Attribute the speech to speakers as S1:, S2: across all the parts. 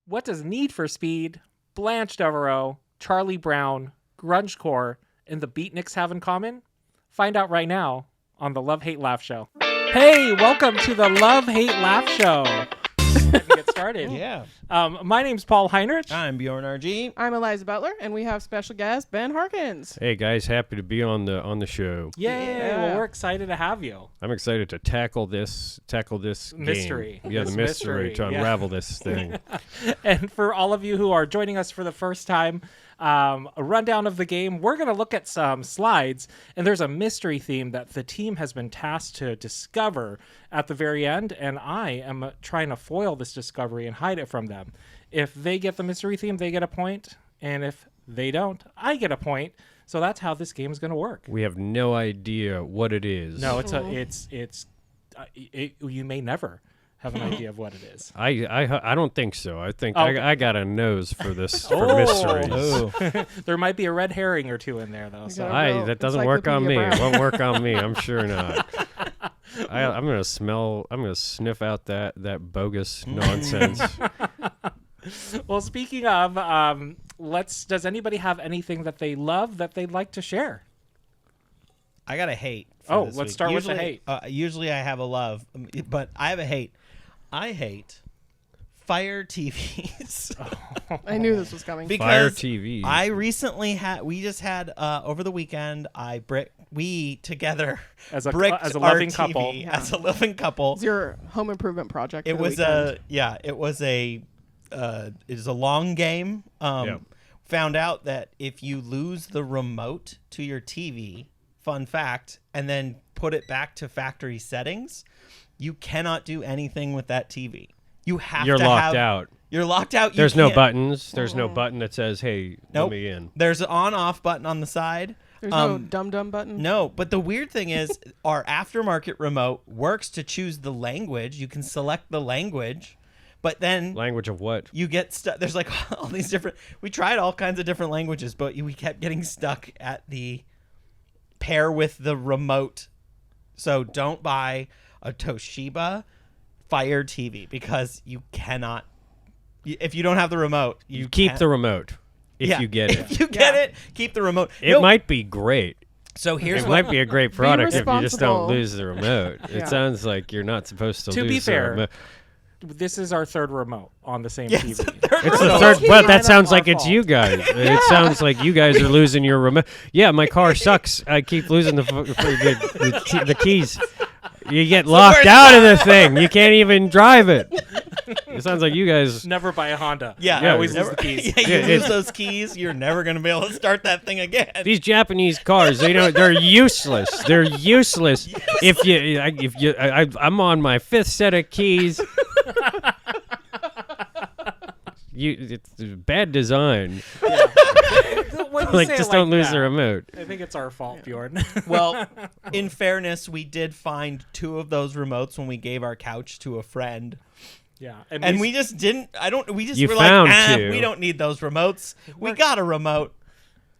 S1: What does Need for Speed, Blanche Devereux, Charlie Brown, GrungeCore, and the Beatniks have in common? Find out right now on the Love, Hate, Laugh Show. Hey, welcome to the Love, Hate, Laugh Show. Let me get started.
S2: Yeah.
S1: My name's Paul Heinrich.
S2: I'm Bjorn RG.
S3: I'm Eliza Butler, and we have special guest Ben Harkins.
S4: Hey guys, happy to be on the show.
S1: Yay!
S3: Yeah.
S1: Well, we're excited to have you.
S4: I'm excited to tackle this
S1: Mystery.
S4: Game. Yeah,
S1: This
S4: the mystery to
S1: yeah.
S4: unravel this thing.
S1: And for all of you who are joining us for the first time, a rundown of the game. We're going to look at some slides, and there's a mystery theme that the team has been tasked to discover at the very end, and I am trying to foil this discovery and hide it from them. If they get the mystery theme, they get a point, and if they don't, I get a point. So that's how this game is going to work.
S4: We have no idea what it is.
S1: No, you may never have an idea of what it is.
S4: I don't think so. I think
S1: Okay.
S4: I got a nose for this for mysteries.
S2: Oh.
S1: There might be a red herring or two in there, though. So
S3: Yeah.
S4: That doesn't work on me.
S3: Encyclopedia
S4: It
S3: Brown.
S4: won't work on me. I'm sure not. I'm gonna sniff out that bogus nonsense.
S1: Well, speaking of, does anybody have anything that they love that they'd like to share?
S2: I got a hate.
S1: Oh,
S2: this
S1: let's
S2: week.
S1: start with the
S2: Usually-
S1: hate.
S2: Usually I have a love, but I have a hate. I hate Fire TVs.
S3: I knew this was coming.
S4: Fire
S2: Because
S4: TV.
S2: we just had over the weekend. We together
S1: As a
S2: bricked
S1: as a
S2: our
S1: loving
S2: TV
S1: couple.
S2: as a loving couple.
S3: It's your home improvement project.
S2: It
S3: for the
S2: was
S3: weekend.
S2: it was a long game.
S4: Yeah.
S2: Found out that if you lose the remote to your TV, fun fact, and then put it back to factory settings, you cannot do anything with that TV. You have
S4: You're
S2: to
S4: locked
S2: have,
S4: out.
S2: You're locked out.
S4: There's no
S2: can't-
S4: buttons. There's no button that says, "Hey,
S2: Nope.
S4: let me in."
S2: There's an on-off button on the side.
S3: There's no dum-dum button.
S2: No, but the weird thing is our aftermarket remote works to choose the language. You can select the language, but then
S4: Language of what?
S2: you get stuck. There's like all these different. We tried all kinds of different languages, but we kept getting stuck at the pair with the remote. So don't buy a Toshiba Fire TV because you cannot. If you don't have the remote, you
S4: Keep
S2: can't-
S4: the remote if you get it.
S2: If you get it, keep the remote.
S4: It
S2: No,
S4: might be great.
S2: So here's
S4: It
S2: what.
S4: might be a great product if you just don't
S3: responsible.
S4: lose the remote.
S3: Yeah.
S4: It sounds like you're not supposed to
S1: To
S4: lose
S1: be
S4: the
S1: fair,
S4: remote.
S1: This is our third remote on the same
S2: Yes,
S1: TV.
S4: It's the
S3: remote.
S4: third.
S3: It's
S4: Well,
S3: kind
S4: that
S3: of
S4: sounds
S1: our
S4: like it's
S1: fault.
S4: you guys. It sounds like you guys are losing your remote. Yeah, my car sucks. I keep losing the keys. You get locked out of the thing. You can't even drive it. It sounds like you guys.
S1: Never buy a Honda.
S2: Yeah,
S1: You always
S2: never-
S1: lose the keys.
S2: Yeah, you
S4: Yeah,
S2: lose
S4: it's-
S2: those keys, you're never gonna be able to start that thing again.
S4: These Japanese cars, they're useless. They're useless. I'm on my fifth set of keys. It's bad design.
S1: When you
S4: Like,
S1: say it
S4: just don't lose
S1: that,
S4: the remote.
S1: I think it's our fault, Bjorn.
S2: Well, in fairness, we did find 2 of those remotes when we gave our couch to a friend,
S1: Yeah,
S2: and we just didn't. We just
S4: You
S2: were
S4: found
S2: like,
S4: 2.
S2: we don't need those remotes. We got a remote.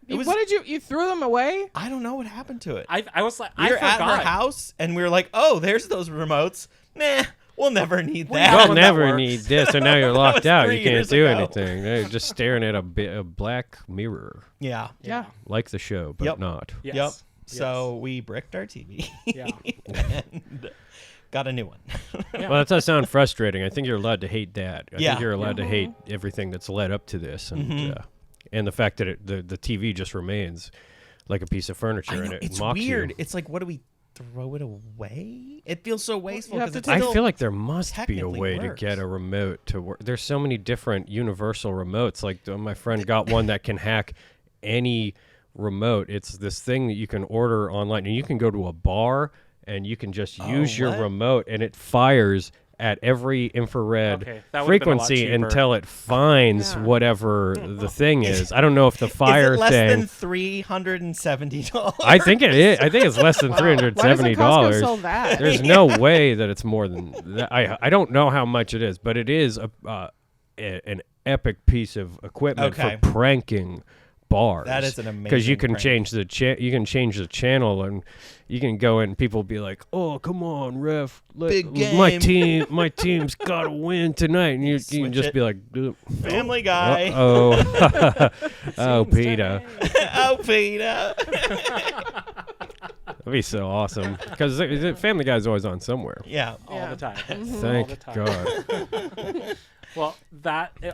S2: It was.
S3: What did you threw them away?
S2: I don't know what happened to it.
S1: I was like,
S2: We
S1: I
S2: were
S1: forgot.
S2: at her house, and we were like, "Oh, there's those remotes. Nah, we'll never need
S1: We
S2: that."
S1: have
S4: We'll
S1: one that
S4: never
S1: works.
S4: need this, and now you're locked
S2: was
S4: out.
S2: 3
S4: You can't
S2: years
S4: do
S2: ago.
S4: anything. They're just staring at a black mirror,
S2: Yeah.
S3: Yeah.
S4: like the show, but
S2: Yep.
S4: not.
S1: Yes.
S2: Yep.
S1: Yes.
S2: So we bricked our TV.
S1: Yeah.
S2: and got a new one.
S1: Yeah.
S4: Well, that does sound frustrating. I think you're allowed to hate that. I
S2: Yeah.
S4: think you're allowed to hate everything that's led up to this, and the fact that the TV just remains like a piece of furniture,
S2: I know,
S4: and it
S2: it's
S4: mocks
S2: weird.
S4: you.
S2: It's like, what do we throw it away? It feels so wasteful
S3: have
S2: because
S3: to
S2: it's
S4: I
S2: still
S4: feel like there must be a
S2: technically
S4: way
S2: works.
S4: to get a remote to work. There's so many different universal remotes. Like my friend got one that can hack any remote. It's this thing that you can order online, and you can go to a bar and you can just use your
S2: what?
S4: remote, and it fires at every infrared
S1: Okay, that would've been a lot
S4: frequency
S1: cheaper.
S4: until it finds
S3: Yeah.
S4: whatever the thing is. I don't know if the
S2: Is
S4: fire
S2: it less
S4: thing.
S2: than $370?
S4: I think it is. I think it's less than
S3: Wow.
S4: $370.
S3: Why doesn't Costco sell that?
S4: There's no way that it's more than that. I don't know how much it is, but it is an epic piece of equipment
S2: Okay.
S4: for pranking bars.
S2: That is an amazing
S4: because you can
S2: prank.
S4: change the channel, and you can go in and people be like, "Oh, come on, ref,
S2: Big
S4: my
S2: game."
S4: my team's got to win tonight," and you can
S2: Switch
S4: just
S2: it.
S4: be like,
S2: Family Guy.
S4: "Oh, oh,
S1: Seems
S4: Peter."
S2: Oh, Peter.
S4: That'd be so awesome because the Family Guy's always on somewhere.
S2: Yeah.
S1: all the time. All the
S4: Thank
S1: time.
S4: God.
S1: Well,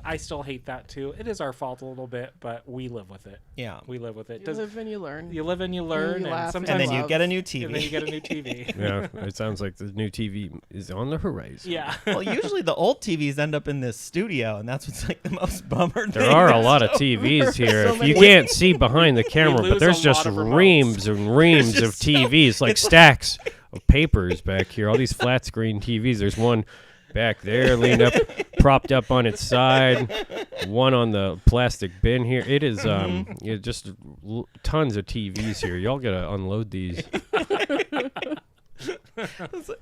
S1: I still hate that too. It is our fault a little bit, but we live with it.
S2: Yeah.
S1: We live with it.
S3: You live and you learn.
S1: You live and you learn,
S3: you
S1: and
S3: laugh and
S1: sometimes
S2: And then you
S3: love.
S2: get a new
S1: and then you
S2: TV.
S1: get a new TV.
S4: Yeah, it sounds like the new TV is on the horizon.
S1: Yeah.
S2: Well, usually the old TVs end up in this studio, and that's what's like the most bummer.
S4: There
S2: thing.
S4: are a lot of TVs here.
S3: So
S4: If you
S3: many-
S4: can't see behind the camera,
S1: lose
S4: but there's
S1: a
S4: just
S1: lot of remotes.
S4: reams and reams of
S2: just so-
S4: TVs, like stacks of papers back here. All these flat screen TVs. There's one back there, leaned up, propped up on its side. One on the plastic bin here. It is just tons of TVs here. Y'all gotta unload these.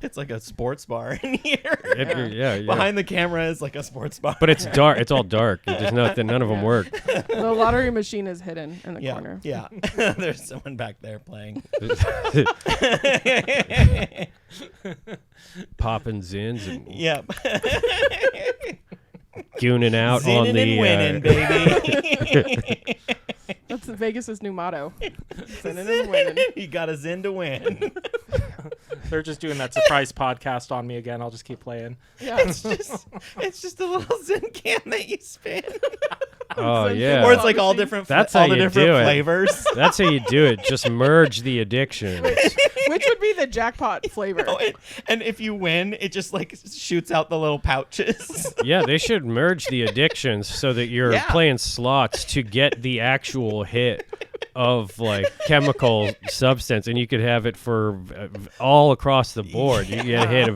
S2: It's like a sports bar in here.
S4: Yeah.
S2: Behind the camera is like a sports bar.
S4: But it's dark. It's all dark. There's none of them work.
S3: The lottery machine is hidden in the
S2: yeah,
S3: corner.
S2: yeah. There's someone back there playing.
S4: Popping zins and
S2: Yep.
S4: gooning out on
S2: Zinning
S4: the
S2: and winning, baby.
S3: That's Vegas's new motto. Sinning and winning.
S2: You got a zin to win.
S1: They're just doing that surprise podcast on me again. I'll just keep playing.
S3: Yeah.
S2: It's just a little zin can that you spin.
S4: Oh
S3: Zin
S4: yeah.
S2: Or it's like all different
S4: That's
S2: all
S4: how
S2: the
S4: you
S2: different
S4: do it.
S2: flavors.
S4: That's how you do it. Just merge the addictions.
S3: Which would be the jackpot flavor?
S2: And if you win, it just like shoots out the little pouches.
S4: Yeah, they should merge the addictions so that you're
S2: Yeah.
S4: playing slots to get the actual hit of like chemical substance, and you could have it for all across the board. You get a hit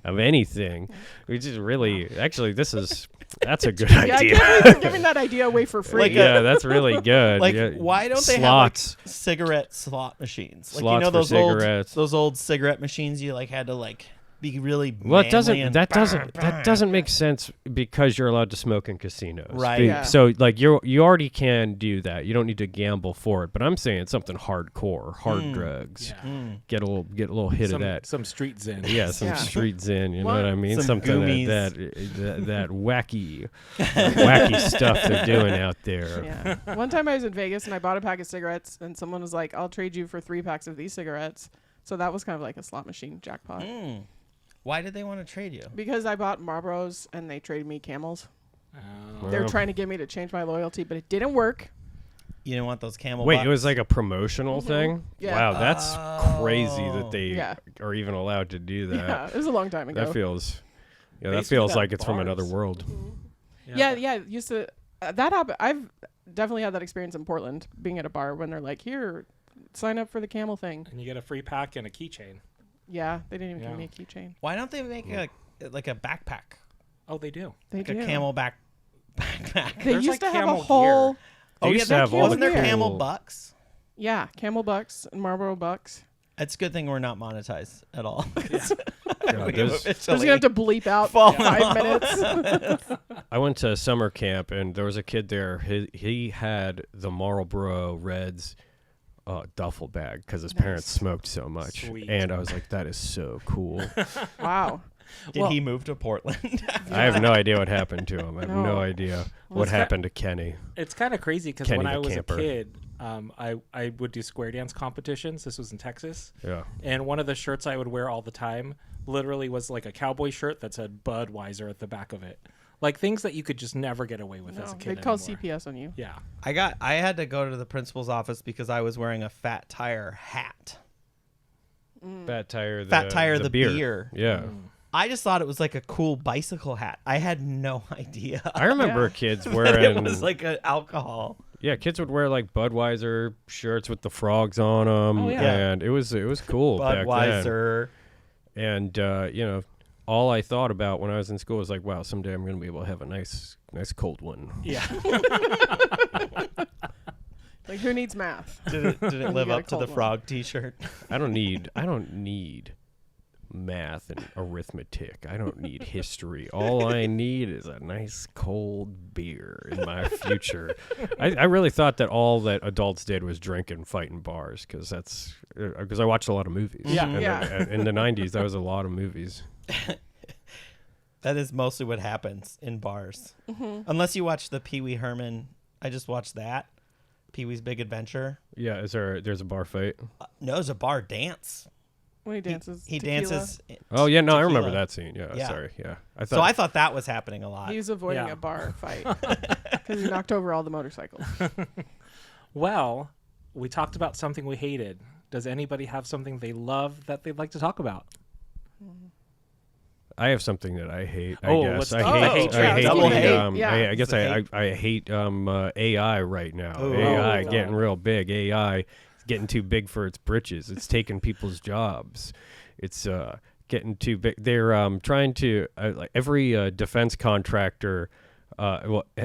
S4: of anything. Which is really actually that's a good
S3: Yeah, I
S4: idea.
S3: can't believe you're giving that idea away for free.
S2: Like
S4: Yeah, that's really good.
S2: Like,
S4: Yeah.
S2: why don't they
S4: slots?
S2: have like cigarette slot machines? Like,
S4: Slots
S2: you know
S4: for
S2: those
S4: cigarettes.
S2: old cigarette machines you like had to like be really
S4: Well, it
S2: manly
S4: doesn't.
S2: and
S4: That doesn't make sense because you're allowed to smoke in casinos,
S2: Right.
S3: Yeah.
S4: So, like, you already can do that. You don't need to gamble for it. But I'm saying something hardcore, hard drugs.
S1: Yeah.
S4: Get a little hit of that.
S1: Some street zen.
S4: Yeah, some
S3: Yeah.
S4: street zen. You know
S3: What?
S4: what I mean?
S2: Some
S4: Something
S2: goomies.
S4: that wacky stuff they're doing out there.
S3: Yeah. One time I was in Vegas and I bought a pack of cigarettes and someone was like, "I'll trade you for 3 packs of these cigarettes." So that was kind of like a slot machine jackpot.
S2: Why did they want to trade you?
S3: Because I bought Marlboros and they traded me Camels.
S1: Oh.
S3: They were
S4: Wow.
S3: trying to get me to change my loyalty, but it didn't work.
S2: You didn't want those camel
S4: Wait,
S2: bucks?
S4: it was like a promotional thing?
S3: Yeah.
S4: Wow, that's crazy that they
S3: Yeah.
S4: are even allowed to do that.
S3: Yeah, it was a long time ago.
S4: That feels,
S1: They
S4: that
S1: used to do
S4: feels
S1: that
S4: like
S1: in
S4: it's from another
S1: bars.
S4: world.
S3: Yeah, used to that happened. I've definitely had that experience in Portland, being at a bar when they're like, "Here, sign up for the Camel thing."
S1: And you get a free pack and a keychain.
S3: Yeah, they didn't even give
S1: Yeah.
S3: me a keychain.
S2: Why don't they make a backpack?
S1: Oh, they do.
S3: They
S2: Like
S3: do.
S2: a backpack.
S3: They
S1: There's,
S3: used
S1: like,
S3: to have a
S1: camel
S3: whole.
S1: gear.
S4: They used to
S3: yeah,
S4: have all the
S2: Wasn't there
S3: cool-
S2: camel bucks?
S3: Yeah, Camel Bucks and Marlboro Bucks.
S2: It's a good thing we're not monetized at all.
S4: Yeah,
S2: We
S4: there's-
S3: I was gonna have to bleep out
S2: Fall
S3: 5 minutes.
S4: I went to summer camp and there was a kid there. He had the Marlboro Reds duffel bag because his parents smoked so much.
S1: Sweet.
S4: And I was like, that is so cool.
S3: Wow.
S2: Did
S1: Well-
S2: he move to Portland?
S4: I have no idea what happened to him. I have no
S3: No.
S4: idea what
S1: it's got-
S4: happened to Kenny.
S1: It's kind of crazy because
S4: Kenny
S1: when I
S4: the
S1: was
S4: camper.
S1: a kid, I would do square dance competitions. This was in Texas.
S4: Yeah.
S1: And one of the shirts I would wear all the time literally was like a cowboy shirt that said Budweiser at the back of it. Like things that you could just never get away with as a
S3: No,
S1: kid
S3: they'd call
S1: anymore.
S3: CPS on you.
S1: Yeah.
S2: I had to go to the principal's office because I was wearing a Fat Tire hat.
S4: Fat Tire
S2: The
S4: beer.
S2: beer.
S4: Yeah.
S2: I just thought it was like a cool bicycle hat. I had no idea.
S4: I remember
S3: Yeah.
S4: kids
S2: that
S4: wearing
S2: it was like an alcohol.
S4: yeah, kids would wear like Budweiser shirts with the frogs on them,
S1: Oh, yeah.
S4: and it was cool back then.
S2: Budweiser.
S4: And you know, all I thought about when I was in school was like, wow, someday I'm going to be able to have a nice cold one.
S1: Yeah.
S3: Like, who needs math?
S2: Did it live
S3: get a
S2: up to the
S3: cold one.
S2: frog T-shirt?
S4: I don't need math and arithmetic. I don't need history. All I need is a nice cold beer in my future. I really thought that all that adults did was drink and fight in bars because I watched a lot of movies.
S1: Yeah.
S4: And
S3: Yeah.
S4: in the 90s, that was a lot of movies.
S2: That is mostly what happens in bars. Unless you watch the Pee Wee Herman. I just watched that. Pee Wee's Big Adventure.
S4: Yeah, there's a bar fight?
S2: No, it's a bar dance.
S3: When he dances,
S2: He
S3: tequila.
S2: dances.
S4: Oh, yeah, no, I
S2: Tequila.
S4: remember that scene. Yeah,
S2: Yeah.
S4: sorry. Yeah.
S2: So I thought that was happening a lot.
S3: He was avoiding
S1: Yeah.
S3: a bar fight because he knocked over all the motorcycles.
S1: Well, we talked about something we hated. Does anybody have something they love that they'd like to talk about?
S4: I have something that I hate.
S1: Oh,
S4: I guess
S1: let's
S4: I
S1: talk
S4: hate.
S1: about hate.
S4: I hate.
S2: Double
S4: the,
S2: hate.
S3: Yeah.
S4: I guess
S2: It's a hate.
S4: I hate AI right now.
S2: Ooh.
S4: AI
S1: Oh.
S4: getting real big. AI is getting too big for its britches. It's taking people's jobs. It's getting too big. They're trying to like every defense contractor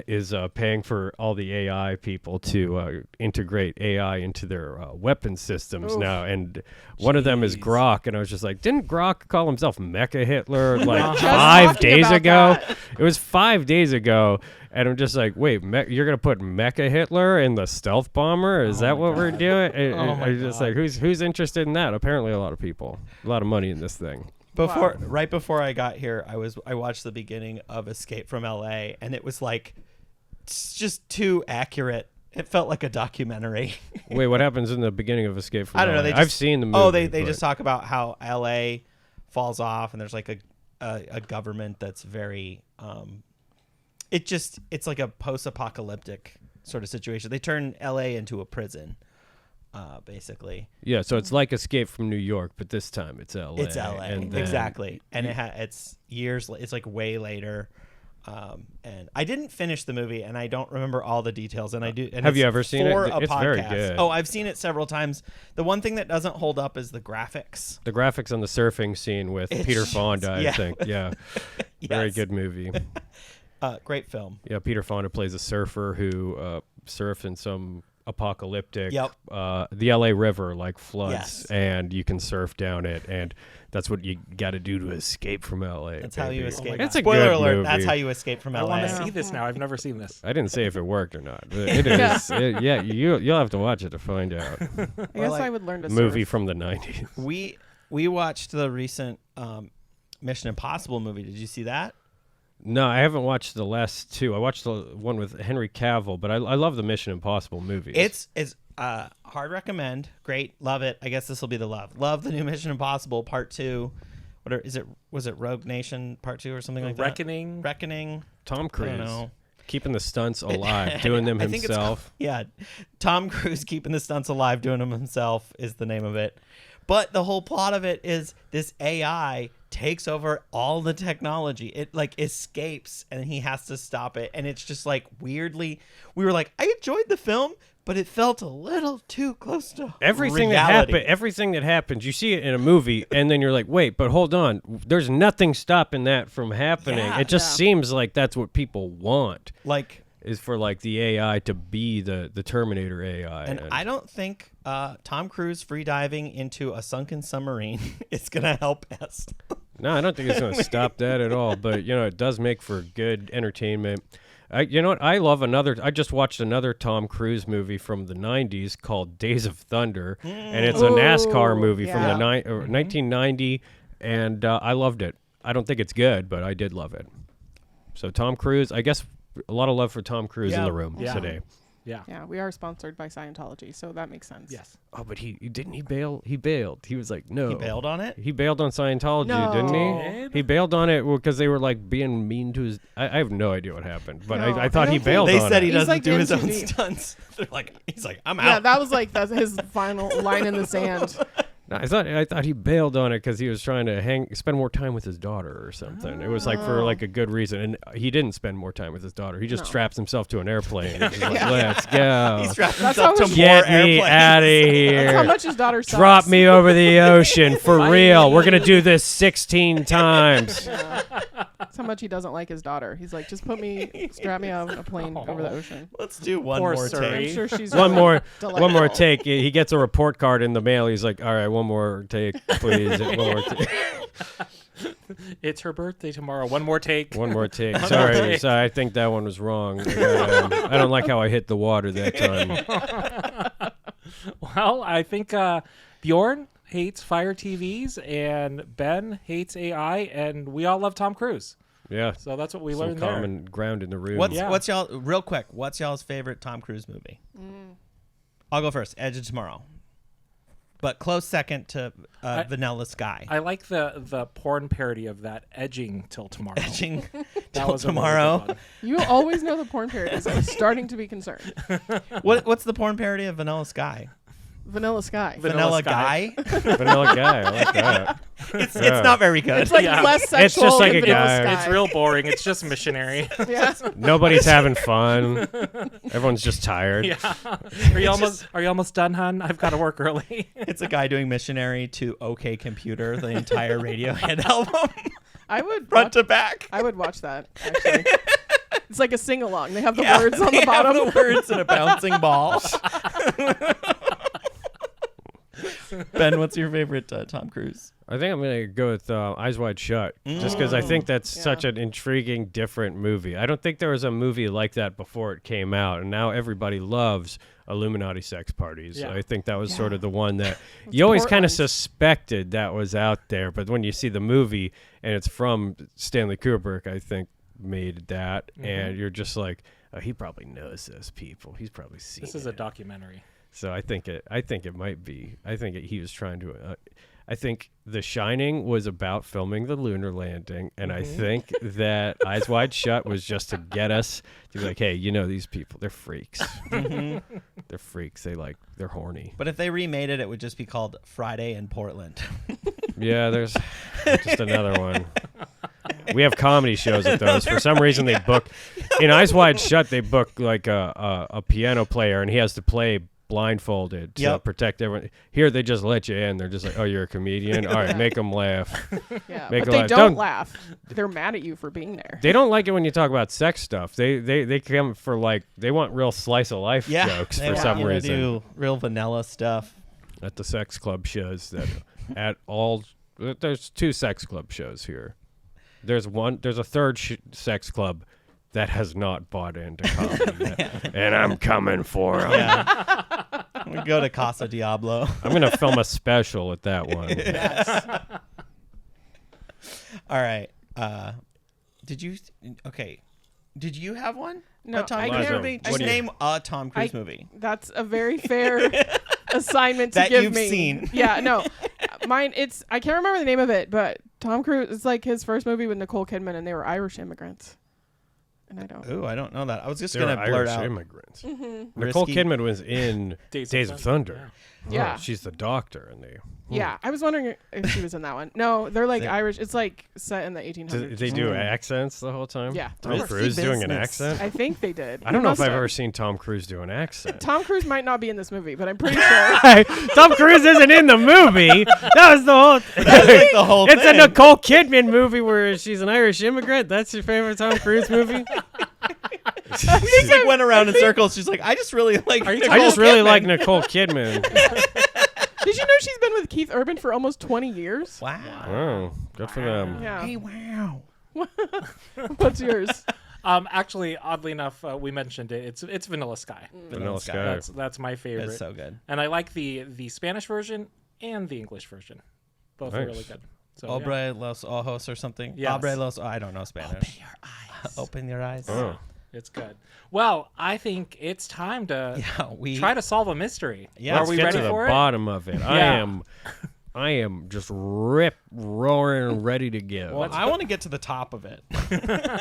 S4: is paying for all the AI people to integrate AI into their weapon systems
S3: Oof.
S4: now. And one of them is
S1: Jeez.
S4: Grok. And I was just like, didn't Grok call himself Mecha Hitler like
S3: Just
S4: 5
S3: talking
S4: days
S3: about
S4: ago?
S3: that.
S4: It was 5 days ago. And I'm just like, wait, you're going to put Mecha Hitler in the stealth bomber? Is that what we're doing?
S1: Oh my
S4: I'm just
S1: God.
S4: like, who's interested in that? Apparently a lot of people. A lot of money in this thing.
S2: Right before I got here, I watched the beginning of Escape from L.A. and it was like it's just too accurate. It felt like a documentary.
S4: Wait, what happens in the beginning of Escape from
S2: I don't know.
S4: LA?
S2: They
S4: I've
S2: just-
S4: seen the movie.
S2: Oh, they
S4: but-
S2: just talk about how L.A. falls off and there's like a government that's very it's like a post-apocalyptic sort of situation. They turn L.A. into a prison. Basically,
S4: Yeah, so it's like Escape from New York, but this time it's LA.
S2: it's L.A.
S4: And then-
S2: exactly, and it's years. It's like way later. And I didn't finish the movie, and I don't remember all the details. And I do. And
S4: Have
S2: it's
S4: you ever seen it?
S2: for a
S4: It's very
S2: podcast.
S4: good.
S2: Oh, I've seen it several times. The one thing that doesn't hold up is the graphics.
S4: The graphics on the surfing scene with
S2: It's
S4: Peter
S2: just-
S4: Fonda,
S2: yeah.
S4: I think. Yeah, very
S2: Yes.
S4: good movie.
S2: Great film.
S4: Yeah, Peter Fonda plays a surfer who surfs in some apocalyptic
S2: Yep.
S4: the LA River like floods,
S2: Yes.
S4: and you can surf down it, and that's what you got to do to escape from LA.
S2: That's how you
S4: baby.
S2: escape.
S1: God.
S4: It's a
S2: Spoiler
S4: good
S2: alert.
S4: movie.
S2: That's how you escape from
S1: I
S2: LA.
S1: want to see this now. I've never seen this.
S4: I didn't say if it worked or not. It is. Yeah, you'll have to watch it to find out.
S3: I guess
S2: like
S3: I would learn to
S4: Movie
S3: surf.
S4: from the 90s.
S2: We watched the recent Mission Impossible movie. Did you see that?
S4: No, I haven't watched the last two. I watched the one with Henry Cavill, but I love the Mission Impossible movies.
S2: It's hard recommend. Great, love it. I guess this will be the love. Love the new Mission Impossible Part 2. Was it Rogue Nation Part 2 or something like
S1: Reckoning.
S2: that? Reckoning.
S4: Tom
S2: I don't
S4: Cruise
S2: know.
S4: keeping the stunts alive, doing them
S2: I think it's
S4: himself.
S2: Yeah, Tom Cruise keeping the stunts alive, doing them himself is the name of it. But the whole plot of it is this AI takes over all the technology. It like escapes and he has to stop it. And it's just like weirdly, we were like, I enjoyed the film, but it felt a little too close to
S4: Everything
S2: reality.
S4: that happens, you see it in a movie, and then you're like, wait, but hold on. There's nothing stopping that from happening.
S2: Yeah.
S4: It just seems like that's what people want,
S2: Like,
S4: is for like the AI to be the Terminator AI.
S2: and I don't think Tom Cruise freediving into a sunken submarine is going to help us.
S4: No, I don't think it's going to stop that at all. But, it does make for good entertainment. You know what? I just watched another Tom Cruise movie from the 90s called Days of Thunder. And it's a NASCAR
S3: Ooh,
S4: movie from
S3: yeah.
S4: the 1990. And I loved it. I don't think it's good, but I did love it. So Tom Cruise, I guess a lot of love for Tom Cruise in
S2: Yeah.
S4: the room
S1: Yeah.
S4: today.
S1: Yeah.
S3: Yeah, we are sponsored by Scientology, so that makes sense.
S1: Yes.
S4: Oh, but he bail? He bailed. He was like, no.
S2: He bailed on it?
S4: He bailed on Scientology,
S3: No.
S4: didn't
S1: Did?
S4: he? He bailed on it because they were like being mean to his. I have no idea what happened, but
S3: No,
S4: I thought
S3: I
S4: he
S3: don't
S4: bailed
S2: They
S4: on
S2: said
S4: it.
S2: he
S3: He's,
S2: doesn't
S3: like,
S2: do his
S3: in
S2: own
S3: too deep.
S2: stunts. They're like, he's like, I'm
S3: Yeah,
S2: out.
S3: that was like his final line in the sand.
S4: No, I thought he bailed on it because he was trying to spend more time with his daughter or something. It was like for like a good reason, and he didn't spend more time with his daughter. He just
S3: No.
S4: straps himself to an airplane. And he's like, let's go.
S2: He strapped
S3: That's
S2: himself
S3: how
S2: to
S3: much-
S2: more
S4: Get me
S2: airplanes.
S4: out of
S3: That's how
S4: here.
S3: much his daughter sucks.
S4: Drop me over the ocean for real. We're gonna do this 16 times.
S3: That's how much he doesn't like his daughter. He's like, just strap me on a plane over the ocean.
S2: Let's do one
S1: Poor
S2: more
S1: Surrey.
S2: take.
S3: I'm sure she's
S4: One more
S3: delightful.
S4: take. He gets a report card in the mail. He's like, all right, one more take, please. One more take.
S1: It's her birthday tomorrow. One more take.
S4: One more take.
S1: One
S4: Sorry,
S1: more take.
S4: I think that one was wrong. I don't like how I hit the water that time.
S1: Well, I think Bjorn hates Fire TVs and Ben hates AI, and we all love Tom Cruise.
S4: Yeah.
S1: So that's what we
S4: Some
S1: learned there.
S4: common ground in the room.
S2: What's y'all real quick? What's y'all's favorite Tom Cruise movie? I'll go first. Edge of Tomorrow, but close second to Vanilla Sky.
S1: I like the porn parody of that, Edging Till Tomorrow.
S2: Edging
S1: That
S2: Till
S1: was a really
S2: Tomorrow.
S1: good one.
S3: You always know the porn parodies. I'm starting to be concerned.
S2: What's the porn parody of Vanilla Sky?
S3: Vanilla Sky.
S2: Vanilla
S1: Sky.
S2: Guy.
S4: Vanilla guy. I like that.
S2: It's not very good.
S3: It's like
S1: Yeah.
S3: less sexual
S4: It's just like
S3: than
S4: a
S3: Vanilla
S4: guy.
S3: Sky.
S1: It's real boring. It's just missionary.
S3: Yeah.
S4: Nobody's having fun. Everyone's just tired.
S1: Yeah. Are you almost done, hon? I've got to work early.
S2: It's a guy doing Missionary to OK Computer, the entire Radiohead album,
S3: I would
S2: front
S3: watch,
S2: to back.
S3: I would watch that, actually. It's like a sing along. They have the
S2: Yeah,
S3: words on
S2: they
S3: the bottom.
S2: have the words and a bouncing ball. Ben, what's your favorite Tom Cruise?
S4: I think I'm going to go with Eyes Wide Shut, just because I think that's
S3: Yeah.
S4: such an intriguing, different movie. I don't think there was a movie like that before it came out, and now everybody loves Illuminati sex parties.
S1: Yeah.
S4: I think that was sort
S3: Yeah.
S4: of the one that you always kind of
S3: Portland.
S4: suspected that was out there, but when you see the movie and it's from Stanley Kubrick, I think made that, and you're just like, oh, he probably knows those people. He's probably seen
S1: This is a documentary.
S4: So I think it might be. He was trying to. I think The Shining was about filming the lunar landing, and I think that Eyes Wide Shut was just to get us to be like, hey, you know these people, they're freaks. They're freaks. They're horny.
S2: But if they remade it, it would just be called Friday in Portland.
S4: Yeah, there's just another one. We have comedy shows at those. For some reason, they book in Eyes Wide Shut. They book like a piano player, and he has to play blindfolded to protect everyone. Here, they just let you in. They're just like, oh, you're a comedian? All right, make them laugh.
S3: Yeah,
S4: Make
S3: but
S4: a
S3: they
S4: laugh.
S3: don't laugh. They're mad at you for being there.
S4: They don't like it when you talk about sex stuff. They come for they want real slice of life jokes
S2: they
S4: for
S2: want
S4: some
S2: you to
S4: reason.
S2: do real vanilla stuff.
S4: At the sex club shows there's 2 sex club shows here. There's a third sex club that has not bought into comedy yet. And I'm coming for them.
S2: Yeah. We go to Casa Diablo.
S4: I'm going to film a special at that one.
S2: All right. Did you have one?
S3: No,
S2: A Tom
S3: I
S2: Cruise
S3: can't.
S2: movie?
S3: I
S2: Just
S3: can't-
S2: name a Tom Cruise movie.
S3: That's a very fair assignment to
S2: That
S3: give
S2: you've
S3: me.
S2: seen.
S3: Yeah, no. Mine, I can't remember the name of it, but Tom Cruise, it's like his first movie with Nicole Kidman, and they were Irish immigrants. And I don't.
S2: Ooh, I don't know that. I was just
S4: They're
S2: going to blurt
S4: Irish
S2: out.
S4: immigrants. Nicole
S2: Risky.
S4: Kidman was in Days of Thunder.
S3: Yeah.
S4: Oh, she's the doctor in there.
S3: Yeah, I was wondering if she was in that one. No, they're like
S2: They-
S3: Irish. It's like set in the 1800s.
S4: Do they do accents the whole time?
S3: Yeah.
S4: Tom
S2: Risky
S4: Cruise doing an
S2: business.
S4: accent?
S3: I think they did.
S4: I don't know if
S3: Must
S4: I've
S3: have.
S4: ever seen Tom Cruise do an accent.
S3: Tom Cruise might not be in this movie, but I'm pretty sure.
S4: Tom Cruise isn't in the movie. That was the whole.
S2: That's like the whole
S4: It's
S2: thing.
S4: a Nicole Kidman movie where she's an Irish immigrant. That's your favorite Tom Cruise movie?
S2: We just like went around in circles. She's like, I just really like.
S1: Are you
S2: Nicole
S4: I just really
S2: Kidman.
S4: like Nicole Kidman.
S3: Did you know she's been with Keith Urban for almost 20 years?
S2: Wow.
S4: Oh, good for them.
S3: Yeah.
S2: Hey, wow.
S3: What's yours?
S1: Actually, oddly enough, we mentioned it. It's Vanilla Sky.
S4: Vanilla Sky.
S1: That's my favorite.
S2: It's so good.
S1: And I like the Spanish version and the English version. Both are
S4: Nice.
S1: really good. So, yeah.
S2: Obre los ojos or something.
S1: Yes.
S2: Obre los. I don't know Spanish.
S1: Your eyes.
S2: Open your eyes.
S4: Oh.
S1: It's good. Well, I think it's time to
S2: Yeah, we
S1: try to solve a mystery.
S2: Yeah,
S1: Are
S2: let's
S1: we
S4: Get
S1: ready
S4: to the
S1: for it?
S4: bottom of it.
S1: Yeah.
S4: I am just rip roaring ready to go.
S2: Well, I want to get to the top of it.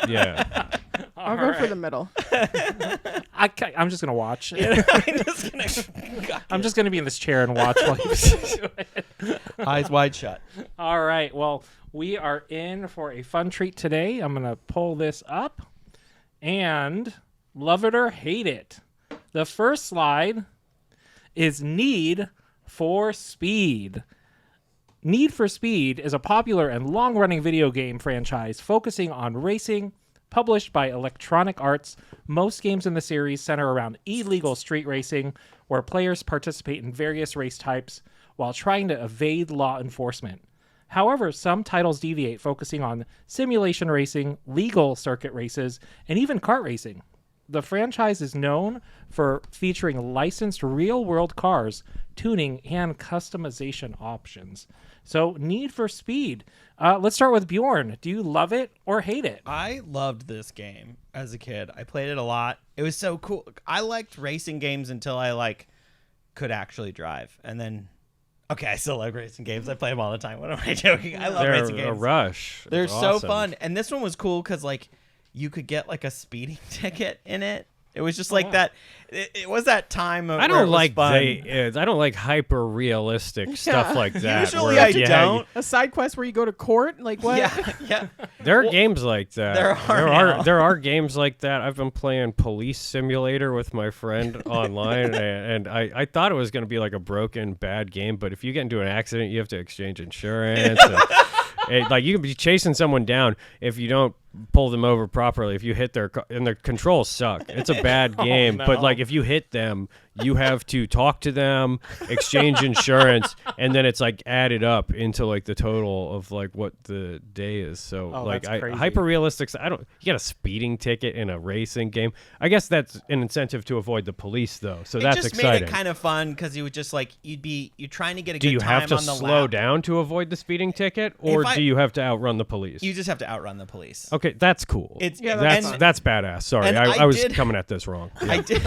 S4: Yeah.
S3: I'll go for the middle.
S1: I'm just gonna watch.
S2: I'm just gonna
S1: be in this chair and watch while you do it.
S2: eyes wide shut.
S1: All right. Well, we are in for a fun treat today. I'm gonna pull this up, and love it or hate it. The first slide is Need for Speed. Need for Speed is a popular and long-running video game franchise focusing on racing, published by Electronic Arts. Most games in the series center around illegal street racing, where players participate in various race types while trying to evade law enforcement. However, some titles deviate, focusing on simulation racing, legal circuit races, and even kart racing. The franchise is known for featuring licensed real-world cars, tuning, and customization options. So, Need for Speed. Let's start with Bjorn. Do you love it or hate it?
S2: I loved this game as a kid. I played it a lot. It was so cool. I liked racing games until I could actually drive, and then. Okay, I still like racing games. I play them all the time. What am I joking? I love racing games.
S4: They're a rush.
S2: They're
S4: It's
S2: so
S4: awesome.
S2: fun. And this one was cool because you could get a speeding ticket in it. It was just that. It was that time.
S4: I
S2: where
S4: don't
S2: it was
S4: like
S2: fun.
S4: I don't like hyper realistic stuff like that.
S2: Usually
S4: where
S2: I don't.
S3: A side quest where you go to court? Like what?
S2: Yeah.
S4: There are games like that.
S2: There
S4: are games like that. I've been playing Police Simulator with my friend online, and I thought it was going to be like a broken bad game, but if you get into an accident, you have to exchange insurance. And, you can be chasing someone down if you don't pull them over properly. If you hit and their controls suck. It's a bad game.
S1: no.
S4: But if you hit them, you have to talk to them, exchange insurance, and then it's added up into the total of what the day is. So
S1: that's crazy.
S4: hyper realistic. You get a speeding ticket in a racing game. I guess that's an incentive to avoid the police though. So that's
S2: just
S4: exciting.
S2: made it kind of fun because you would just you're trying to get a
S4: Do
S2: good
S4: you
S2: time
S4: have to
S2: on the
S4: slow
S2: lap.
S4: down to avoid the speeding ticket, or do you have to outrun the police?
S2: You just have to outrun the police.
S4: Okay, that's cool. That's badass. Sorry,
S2: and
S4: I was
S2: did-
S4: coming at this wrong.
S2: I did.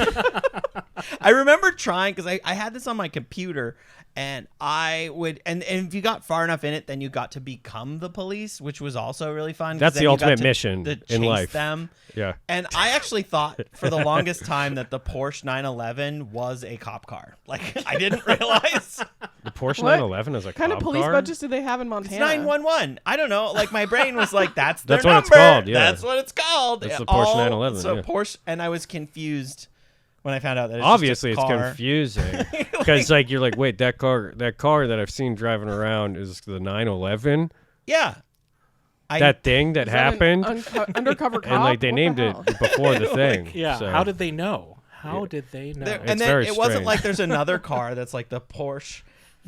S2: I remember trying because I had this on my computer, and I would and if you got far enough in it, then you got to become the police, which was also really fun. 'cause
S4: That's
S2: then
S4: the
S2: you got
S4: ultimate
S2: to
S4: mission in
S2: chase
S4: life.
S2: Them.
S4: Yeah.
S2: And I actually thought for the longest time that the Porsche 911 was a cop car. I didn't realize.
S4: The Porsche
S3: What
S4: 911 is a
S3: kind of
S4: cop
S3: police
S4: car?
S3: budgets do they have in
S2: It's
S3: Montana?
S2: 911. I don't know. My brain was that's their
S4: That's what it's
S2: number.
S4: called, yeah.
S2: That's what it's called.
S4: It's the Porsche 911,
S2: So
S4: yeah.
S2: Porsche, and I was confused when I found out that
S4: Obviously,
S2: it's
S4: it's
S2: just a car.
S4: confusing because you're wait, that car that I've seen driving around is the 911.
S2: Yeah.
S4: That thing that
S3: Is that an
S4: happened,
S3: undercover cop?
S4: and they
S3: What
S4: named
S3: the
S4: it
S3: hell?
S4: before the thing.
S1: Yeah.
S4: So.
S1: How did they know? How did they know?
S2: There-
S4: It's
S2: and then
S4: very
S2: it wasn't
S4: strange.
S2: there's another car that's the Porsche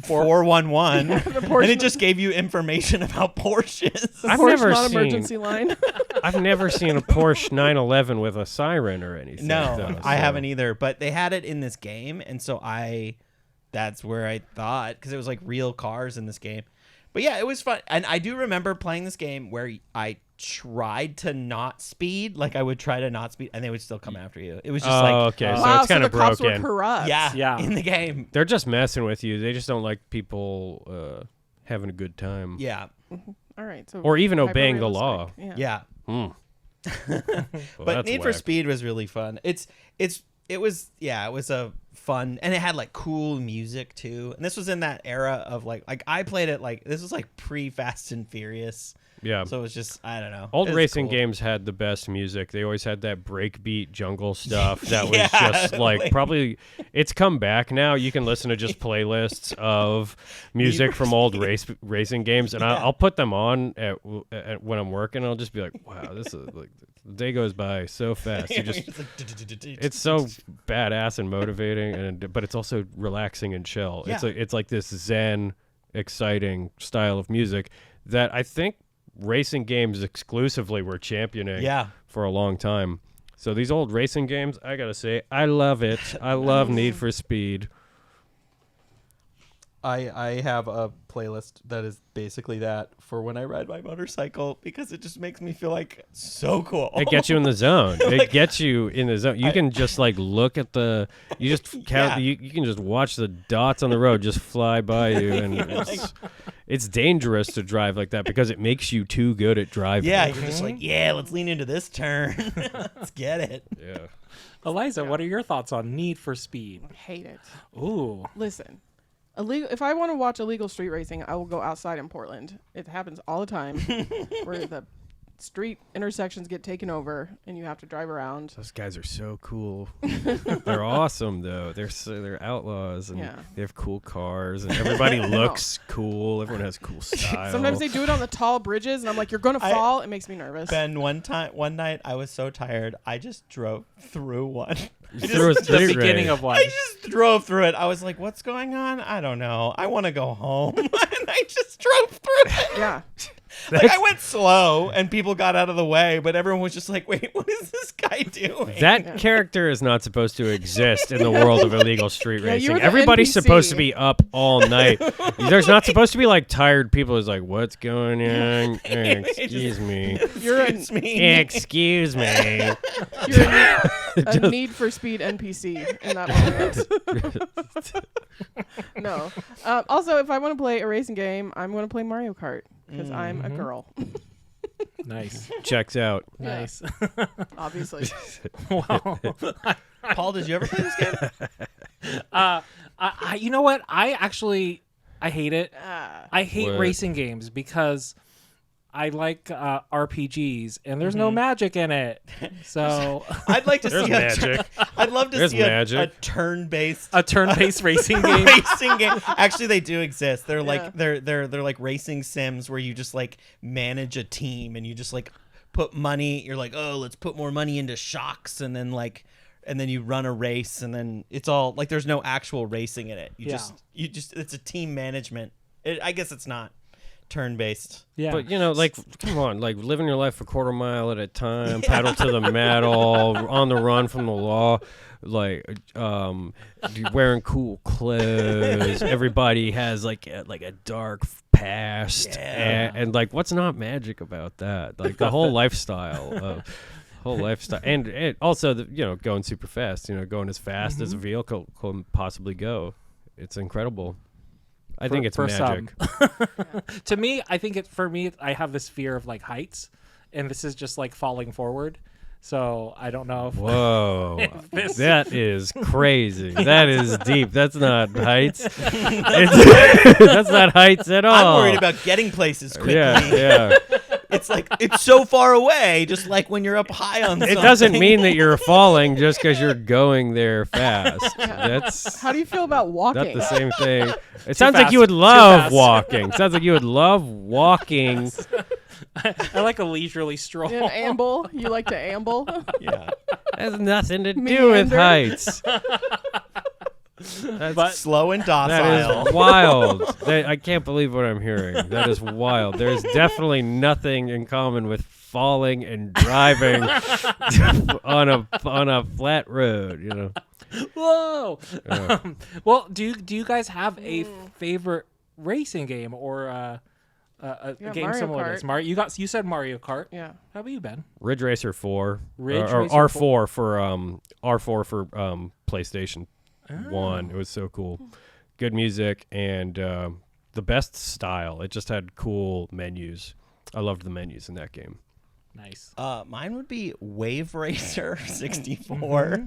S2: 411,
S3: Porsche-
S2: and it just gave you information about Porsches.
S4: I've
S3: Porsche
S4: never
S3: non-emergency
S4: seen-
S3: line.
S4: I've never seen a Porsche 911 with a siren or anything.
S2: No,
S4: though,
S2: I
S4: so.
S2: haven't either. But they had it in this game, and so that's where I thought, because it was real cars in this game. But yeah, it was fun, and I do remember playing this game where I tried to not speed, I would try to not speed, and they would still come after you. It was just
S4: okay, so
S3: wow,
S4: it's kind
S3: so
S4: of
S3: the cops were
S4: broken.
S3: corrupt.
S2: yeah, in the game.
S4: They're just messing with you. They just don't like people having a good time.
S2: Yeah,
S3: All right. So
S4: Or even obeying the
S3: hyper-realistic.
S4: law.
S3: Yeah.
S2: yeah.
S4: Well,
S2: But
S4: that's
S2: Need for
S4: whack.
S2: Speed was really fun. It was a fun, and it had cool music too. And this was in that era of I played it this was pre Fast and Furious.
S4: Yeah.
S2: So it was just, I don't know.
S4: Old
S2: It was
S4: racing
S2: cool.
S4: games had the best music. They always had that breakbeat jungle stuff that
S2: Yeah,
S4: was just probably it's come back now. You can listen to just playlists of music from old racing games, and I'll put them on at when I'm working. I'll just be like, wow, this is the day goes by so fast. You just it's so badass and motivating, but it's also relaxing and chill.
S2: Yeah.
S4: It's like this zen, exciting style of music that I think racing games exclusively were championing for a long time. So these old racing games, I gotta say, I love it. I love Need for Speed.
S2: I have a playlist that is basically that for when I ride my motorcycle, because it just makes me feel so cool.
S4: It gets you in the zone. It gets you in the zone. You can just look at the. You just count. You can just watch the dots on the road just fly by you, and it's dangerous to drive like that because it makes you too good at driving.
S2: Yeah, you're just let's lean into this turn. Let's get it.
S4: Yeah.
S1: Eliza, what are your thoughts on Need for Speed?
S3: Hate it.
S1: Ooh.
S3: Listen, if I want to watch illegal street racing, I will go outside in Portland. It happens all the time. Where the street intersections get taken over and you have to drive around.
S4: Those guys are so cool. They're awesome though. They're outlaws and
S3: Yeah.
S4: they have cool cars and everybody looks cool. Everyone has cool style.
S3: Sometimes they do it on the tall bridges, and I'm like, "You're gonna fall." It makes me nervous.
S2: Ben, one night I was so tired, I just drove through one.
S4: Through a
S1: The
S4: street
S1: beginning
S4: race.
S1: of one.
S2: I just drove through it. I was like, "What's going on? I don't know. I want to go home." And I just drove through it.
S3: Yeah.
S2: Like, I went slow, and people got out of the way, but everyone was just like, "Wait, what is this guy doing?"
S4: That character is not supposed to exist in the world of illegal street
S3: Yeah, you
S4: racing.
S3: were the
S4: Everybody's
S3: NPC.
S4: supposed to be up all night. There's not supposed to be like tired people who's like, "What's going on? Excuse me.
S3: You're
S2: Excuse me.
S4: Excuse me."
S3: You're a need for speed NPC in that moment. No. Also, if I want to play a racing game, I'm going to play Mario Kart because I'm a girl.
S1: Nice.
S4: Checks out.
S3: Yeah.
S1: Nice.
S3: Obviously.
S1: Wow.
S2: Paul, did you ever play this game?
S1: You know what? I hate it. I hate
S4: What?
S1: racing games because I like RPGs and there's no magic in it. So
S2: I'd like to
S4: There's
S2: see
S4: magic.
S2: I'd love to
S4: There's
S2: see a
S4: magic.
S2: turn-based
S1: a turn-based racing game.
S2: racing game. Actually, they do exist. They're like
S3: Yeah.
S2: they're like racing sims where you just like manage a team and you just like put money. You're like, oh, let's put more money into shocks, and then you run a race, and then it's all like there's no actual racing in it. You just it's a team management. I guess it's not turn-based.
S1: Yeah.
S4: But like, come on, like living your life a quarter mile at a time, pedal to the metal, on the run from the law, like wearing cool clothes. Everybody has like a dark past,
S2: Yeah.
S4: and like, what's not magic about that? Like the whole lifestyle. And also going super fast. Going as fast as a vehicle can possibly go. It's incredible. I think it's
S1: for
S4: magic.
S1: To me, I think for me, I have this fear of like heights, and this is just like falling forward. So I don't know if
S4: Whoa,
S1: This-
S4: that is crazy. That is deep. That's not heights. That's not heights at all.
S2: I'm worried about getting places quickly.
S4: Yeah.
S2: It's like it's so far away, just like when you're up high on
S4: It
S2: something.
S4: doesn't mean that you're falling just because you're going there fast. That's
S3: How do you feel about walking?
S4: not the same thing. It sounds like
S1: fast.
S4: you would
S1: Too
S4: love
S1: fast.
S4: walking. Sounds like you would love walking.
S1: I like a leisurely stroll.
S3: You amble. You like to amble.
S2: Yeah.
S4: Has nothing to do with
S3: Meander.
S4: heights. That's
S1: But
S2: Slow and docile.
S4: That is wild. I can't believe what I'm hearing. That is wild. There's definitely nothing in common with falling and driving on a flat road.
S1: whoa. Well, do you guys have a favorite racing game or a game
S3: Mario
S1: similar to
S3: Kart.
S1: this? You said Mario Kart.
S3: Yeah.
S1: How about you, Ben?
S4: Ridge Racer 4,
S1: Ridge
S4: or
S1: Racer
S4: R4 for R4 for PlayStation 1. It was so cool. Good music and the best style. It just had cool menus. I loved the menus in that game.
S1: Nice.
S2: Mine would be Wave Racer 64.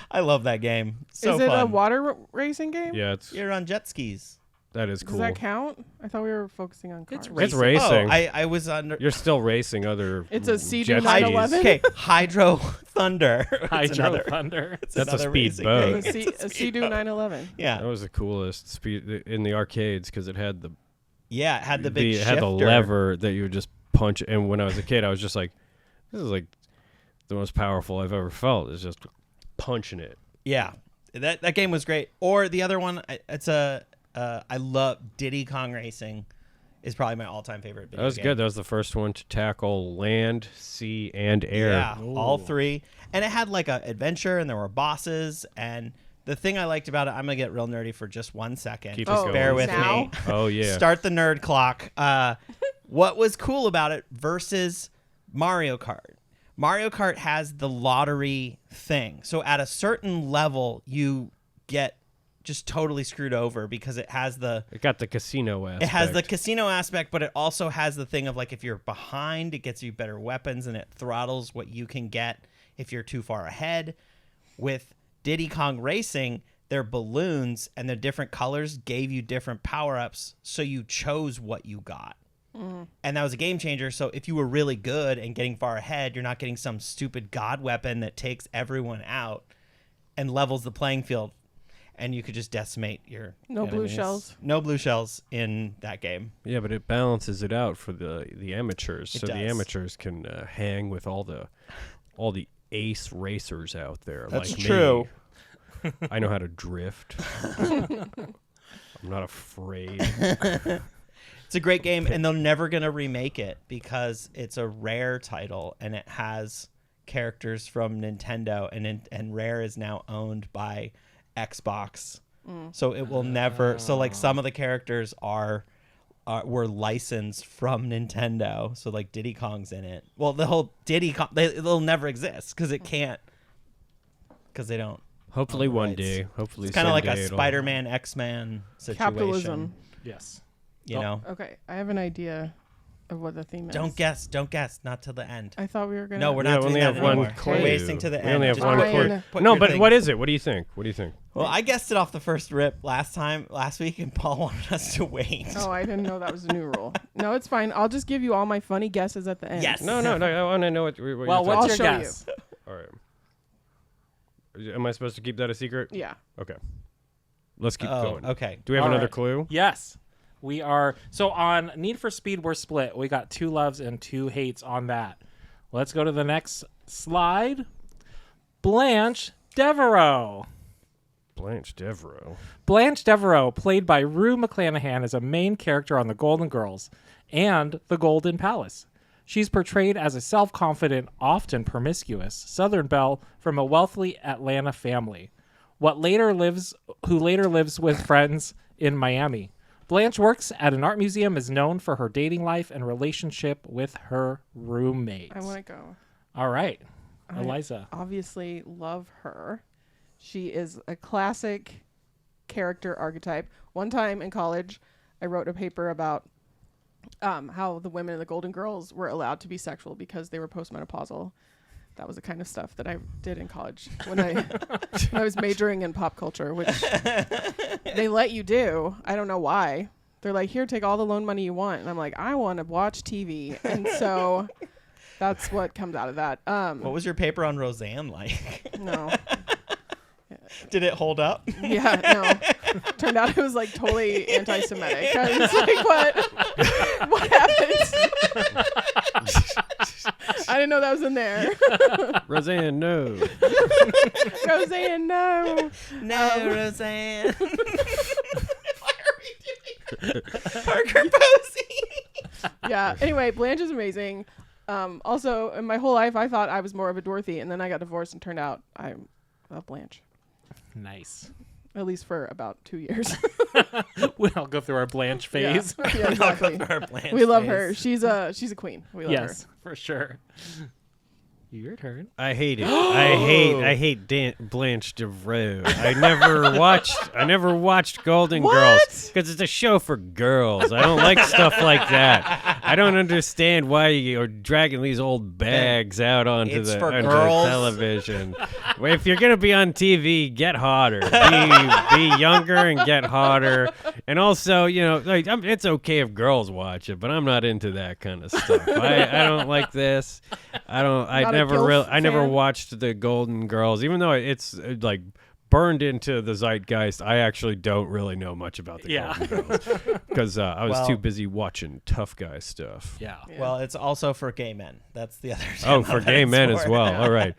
S2: I love that game. So
S3: Is it
S2: fun.
S3: a water racing game?
S4: Yeah,
S2: You're on jet skis.
S4: that is
S3: Does
S4: cool.
S3: that count? I thought we were focusing on cars.
S1: It's
S4: It's racing.
S2: Oh, I was under.
S4: You're still racing other
S3: It's a Sea-Doo
S4: jet
S3: 911?
S4: skis.
S2: Okay, Hydro Thunder. It's
S1: Hydro
S2: another-
S1: Thunder.
S2: it's
S4: That's a
S2: another
S4: speed
S2: racing
S4: boat.
S2: game.
S3: A
S2: It's a
S3: Sea-Doo
S2: speedboat.
S3: 911.
S4: That
S2: Yeah,
S4: was the coolest speed in the arcades because it had the
S2: yeah. It had the big
S4: it had the
S2: shifter.
S4: lever that you would just punch. And when I was a kid, I was just like, this is like the most powerful I've ever felt. Is just punching it.
S2: Yeah, that game was great. Or the other one, I love Diddy Kong Racing. Is probably my all-time favorite.
S4: That was good. That was the first one to tackle land, sea, and air.
S2: Yeah, all
S1: Ooh.
S2: three. And it had like a adventure, and there were bosses. And the thing I liked about it, I'm gonna get real nerdy for just 1 second.
S4: Keep
S3: Oh,
S4: us going.
S2: Bear with
S3: now?
S2: me.
S4: Oh yeah.
S2: Start the nerd clock. What was cool about it versus Mario Kart? Mario Kart has the lottery thing. So at a certain level, you get just totally screwed over because it has the
S4: It got the casino aspect.
S2: it has the casino aspect, but it also has the thing of like if you're behind, it gets you better weapons and it throttles what you can get if you're too far ahead. With Diddy Kong Racing, their balloons and their different colors gave you different power-ups, so you chose what you got. And that was a game changer. So if you were really good and getting far ahead, you're not getting some stupid god weapon that takes everyone out and levels the playing field. And you could just decimate your
S3: No blue
S2: enemies.
S3: shells.
S2: No blue shells in that game.
S4: Yeah, but it balances it out for the amateurs, so the
S2: does.
S4: amateurs can hang with all the ace racers out there.
S2: That's
S4: like
S2: true.
S4: Me. I know how to drift. I'm not afraid.
S2: It's a great game, and they're never going to remake it because it's a Rare title, and it has characters from Nintendo, and Rare is now owned by Xbox. So it will never. So like some of the characters were licensed from Nintendo. So like Diddy Kong's in it. Well, the whole Diddy Kong, they'll never exist because it can't. Because they don't.
S4: Hopefully
S2: own the
S4: one
S2: rights.
S4: day. Hopefully
S2: It's kind of like
S4: someday
S2: a
S4: it'll-
S2: Spider-Man, X-Man situation.
S3: Capitalism.
S1: Yes.
S2: You know.
S3: Okay, I have an idea of what the theme is.
S2: Don't guess. Not till the end.
S3: I thought we were gonna.
S2: No, we're
S4: Yeah,
S2: not
S4: we
S2: doing
S4: only
S2: that
S4: have one
S2: anymore.
S4: clue.
S2: We're wasting to the
S4: We
S2: end.
S4: only have
S2: Just
S4: one
S3: Fine.
S4: clue.
S2: put
S4: No,
S2: your
S4: but
S2: thing.
S4: what is it? What do you think? What do you think?
S2: Well, I guessed it off the first rip last week, and Paul wanted us to wait.
S3: Oh, I didn't know that was a new rule. No, it's fine. I'll just give you all my funny guesses at the end.
S2: Yes.
S4: No. I want to know what
S1: Well,
S4: you're
S1: what's
S3: I'll
S1: your
S3: show
S1: guess?
S4: All right. Am I supposed to keep that a secret?
S3: Yeah.
S4: Okay. Let's keep
S2: Oh,
S4: going.
S2: okay.
S4: Do we have
S1: All
S4: another
S1: right.
S4: clue?
S1: Yes. We are. So on Need for Speed, we're split. We got 2 loves and 2 hates on that. Let's go to the next slide. Blanche Devereux.
S4: Blanche Devereux.
S1: Blanche Devereux, played by Rue McClanahan, is a main character on The Golden Girls and The Golden Palace. She's portrayed as a self-confident, often promiscuous Southern belle from a wealthy Atlanta family, who later lives with friends in Miami. Blanche works at an art museum, is known for her dating life and relationship with her roommates.
S3: I want to go.
S1: All right,
S3: I
S1: Eliza.
S3: obviously love her. She is a classic character archetype. One time in college, I wrote a paper about how the women in the Golden Girls were allowed to be sexual because they were postmenopausal. That was the kind of stuff that I did in college when I was majoring in pop culture, which they let you do. I don't know why. They're like, here, take all the loan money you want. And I'm like, I want to watch TV. And so that's what comes out of that.
S2: What was your paper on Roseanne like?
S3: No.
S2: Did it hold up?
S3: Yeah, no. Turned out it was like totally anti-Semitic. I was like, what happened? I didn't know that was in there.
S4: Roseanne, no.
S3: Roseanne, no.
S2: No, Roseanne. Why are we doing Parker Posey?
S3: Yeah. Anyway, Blanche is amazing. Also, in my whole life, I thought I was more of a Dorothy, and then I got divorced, and turned out I love Blanche.
S1: Nice.
S3: At least for about 2 years.
S1: We'll go through our Blanche phase.
S3: Yeah, exactly.
S2: Blanche
S3: We love
S2: face.
S3: her. She's a queen. We love
S1: Yes, for sure. Your turn.
S4: I hate it. I hate Blanche Devereux. I never watched Golden Girls because it's a show for girls. I don't like stuff like that. I don't understand why you're dragging these old bags out onto
S2: It's
S4: the
S2: for
S4: onto
S2: girls.
S4: television. Well, if you're gonna be on TV, get hotter. Be younger and get hotter. And also, like it's okay if girls watch it, but I'm not into that kind of stuff. I don't like this. I never
S3: fan?
S4: watched the Golden Girls, even though it's like burned into the zeitgeist. I actually don't really know much about the Golden Girls because I was too busy watching tough guy stuff.
S1: Yeah.
S2: Well, it's also for gay men. That's the other.
S4: Oh, for gay men as well. All right.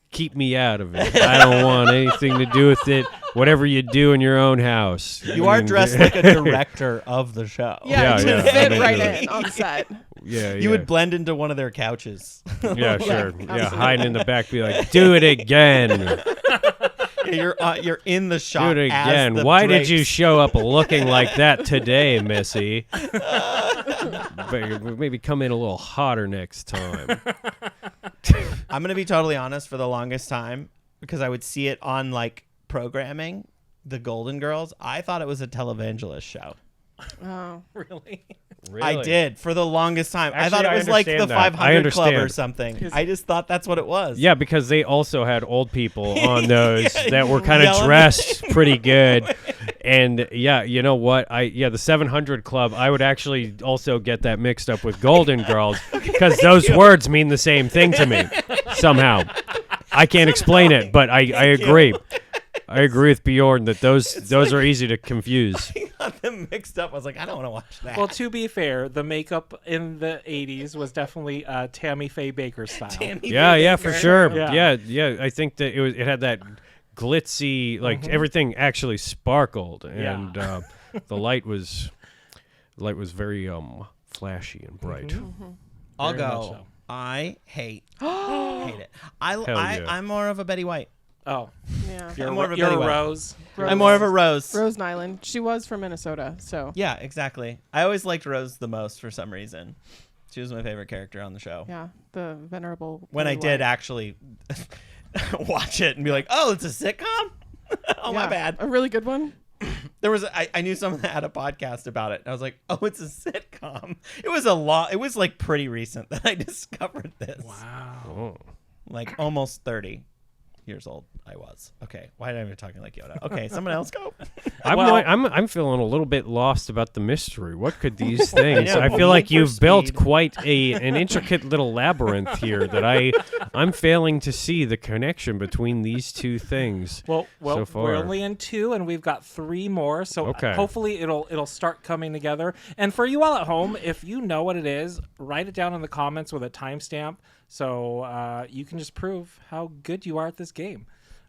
S4: Keep me out of it. I don't want anything to do with it. Whatever you do in your own house.
S2: You are dressed like a director of the show.
S3: Yeah,
S4: Yeah,
S3: you
S4: yeah,
S3: fit
S4: I'm
S3: right
S4: into
S3: in on set.
S4: Yeah,
S2: You would blend into one of their couches.
S4: Yeah, sure.
S3: absolutely.
S4: Yeah, hiding in the back, be like, do it again.
S2: You're in the shot.
S4: Do it
S2: as
S4: again.
S2: the
S4: Why did you
S2: drapes.
S4: show up looking like that today, Missy? But maybe come in a little hotter next time.
S2: I'm gonna be totally honest. For the longest time, because I would see it on like programming, the Golden Girls, I thought it was a televangelist show.
S3: Oh.
S1: Really?
S2: I did for the longest time. I
S4: Actually,
S2: thought it
S4: I
S2: was like the
S4: understand that. I
S2: 500 Club or
S4: understand.
S2: something. I just thought that's what it was.
S4: Yeah, because they also had old people on those
S2: Yeah,
S4: that were kind of
S2: yelling.
S4: dressed pretty good. And yeah, you know what? The 700 Club. I would actually also get that mixed up with Golden Girls because those words mean the same thing to me somehow. I can't explain it, but I agree. I agree with Bjorn that those are easy to confuse.
S2: I got them mixed up. I was like, I don't want to watch that.
S1: Well, to be fair, the makeup in the 80s was definitely Tammy Faye Baker style.
S4: Yeah, for sure.
S1: Yeah.
S4: Yeah. I think that it had that glitzy, like everything actually sparkled, and the light was very flashy and bright.
S2: I'll
S1: Very much
S2: go.
S1: so.
S2: I hate it. I'm more of a Betty White.
S1: Oh,
S3: Yeah.
S1: you're,
S2: I'm more of a
S1: you're
S2: Betty
S1: a
S2: White.
S1: Rose.
S2: I'm more of a Rose.
S3: Rose Nyland. She was from Minnesota, so
S2: Yeah, exactly. I always liked Rose the most for some reason. She was my favorite character on the show.
S3: yeah, the venerable.
S2: When I
S3: Betty
S2: did
S3: White.
S2: actually watch it and be like, oh, it's a sitcom? Oh, my
S3: Yeah,
S2: bad.
S3: A really good one.
S2: There was I knew someone that had a podcast about it. And I was like, oh, it's a sitcom. It was like pretty recent that I discovered this.
S1: Wow.
S4: Oh.
S2: Like almost 30 years old I was. Okay, why am I talking like Yoda? Okay, someone else go.
S4: I'm feeling a little bit lost about the mystery. What could these things?
S2: know,
S4: I feel like
S2: Need for
S4: you've built
S2: Speed.
S4: quite an intricate little labyrinth here that I'm failing to see the connection between these two things.
S1: Well,
S4: so far.
S1: we're only in 2, and we've got 3 more. So
S4: Okay.
S1: hopefully it'll start coming together. And for you all at home, if you know what it is, write it down in the comments with a timestamp, so you can just prove how good you are at this game.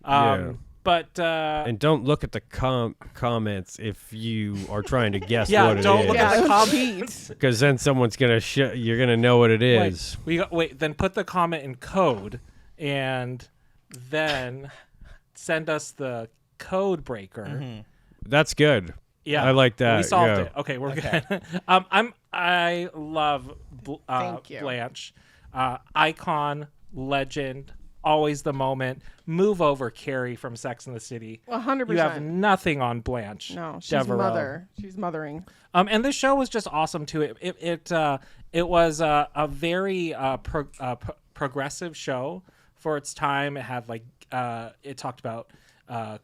S4: Yeah.
S1: But
S4: And don't look at the comments if you are trying to guess
S1: Yeah,
S4: what it
S1: don't
S4: is.
S1: look at
S3: Yeah,
S1: the
S3: those
S1: comment.
S3: beats.
S4: Because then someone's gonna you're gonna know what it is.
S1: Wait, then put the comment in code, and then send us the code breaker.
S4: That's good.
S1: Yeah,
S4: I like that.
S1: We solved
S4: yeah.
S1: it. Okay, we're good. I love
S3: Thank you.
S1: Blanche, icon, legend, always the moment. Move over, Carrie from Sex and the City.
S3: 100%.
S1: You have nothing on Blanche.
S3: No, she's
S1: Devereaux.
S3: mother. She's mothering.
S1: And this show was just awesome too. It was a very progressive show for its time. It had it talked about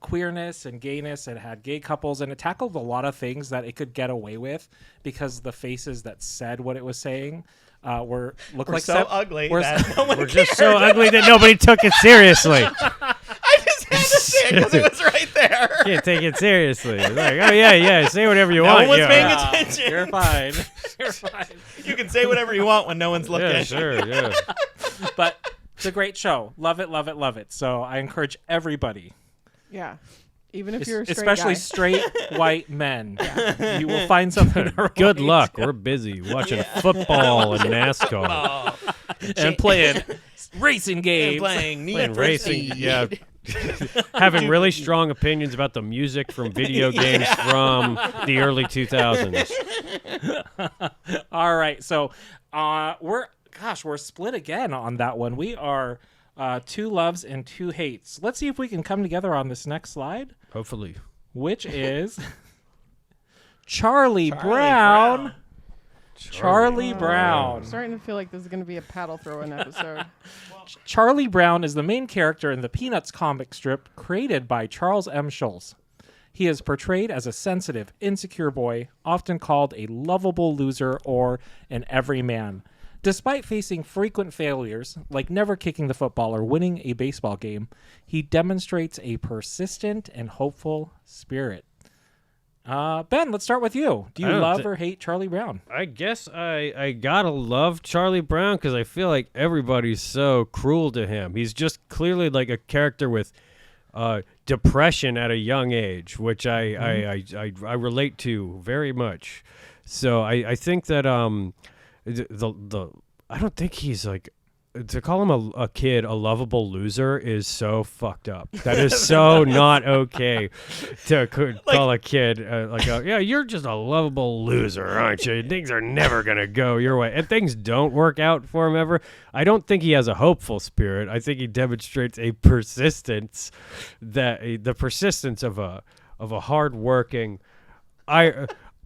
S1: queerness and gayness. It had gay couples, and it tackled a lot of things that it could get away with because the faces that said what it was saying were
S2: So ugly that no one
S4: We're just so ugly that nobody took it seriously.
S2: I just had to say it because it was right there.
S4: Can't take it seriously. It's like, oh yeah, say whatever you
S2: No
S4: want.
S2: one's
S4: yeah.
S2: paying attention.
S1: You're fine. You're fine.
S2: You can say whatever you want when no one's looking.
S4: Yeah, sure, yeah.
S1: But it's a great show. Love it, love it, love it. So I encourage everybody,
S3: Yeah. Even if you're a straight
S1: especially
S3: guy.
S1: straight white men, you will find something to
S4: Good
S1: relate
S4: luck. We're busy watching football and NASCAR.
S2: Oh,
S1: and playing racing
S2: and
S1: games.
S2: playing Need
S4: Playing
S2: for
S4: racing,
S2: Speed.
S4: yeah. Having really strong opinions about the music from video games from the early 2000s.
S1: All right, so we're split again on that one. We are 2 loves and 2 hates. Let's see if we can come together on this next slide,
S4: Hopefully.
S1: which is Charlie Brown. Charlie Brown.
S3: I'm starting to feel like this is going to be a paddle throwing episode.
S1: Charlie Brown is the main character in the Peanuts comic strip created by Charles M. Schulz. He is portrayed as a sensitive, insecure boy, often called a lovable loser or an everyman. Despite facing frequent failures, like never kicking the football or winning a baseball game, he demonstrates a persistent and hopeful spirit. Ben, let's start with you. Do you
S4: I don't
S1: love
S4: thi-
S1: or hate Charlie Brown?
S4: I guess I gotta love Charlie Brown because I feel like everybody's so cruel to him. He's just clearly like a character with depression at a young age, which I relate to very much. So I think that the I don't think he's like, to call him a kid a lovable loser is so fucked up. That is so not okay to call a kid yeah, you're just a lovable loser, aren't you? Things are never going to go your way. And things don't work out for him ever. I don't think he has a hopeful spirit. I think he demonstrates a persistence, the persistence of a hardworking.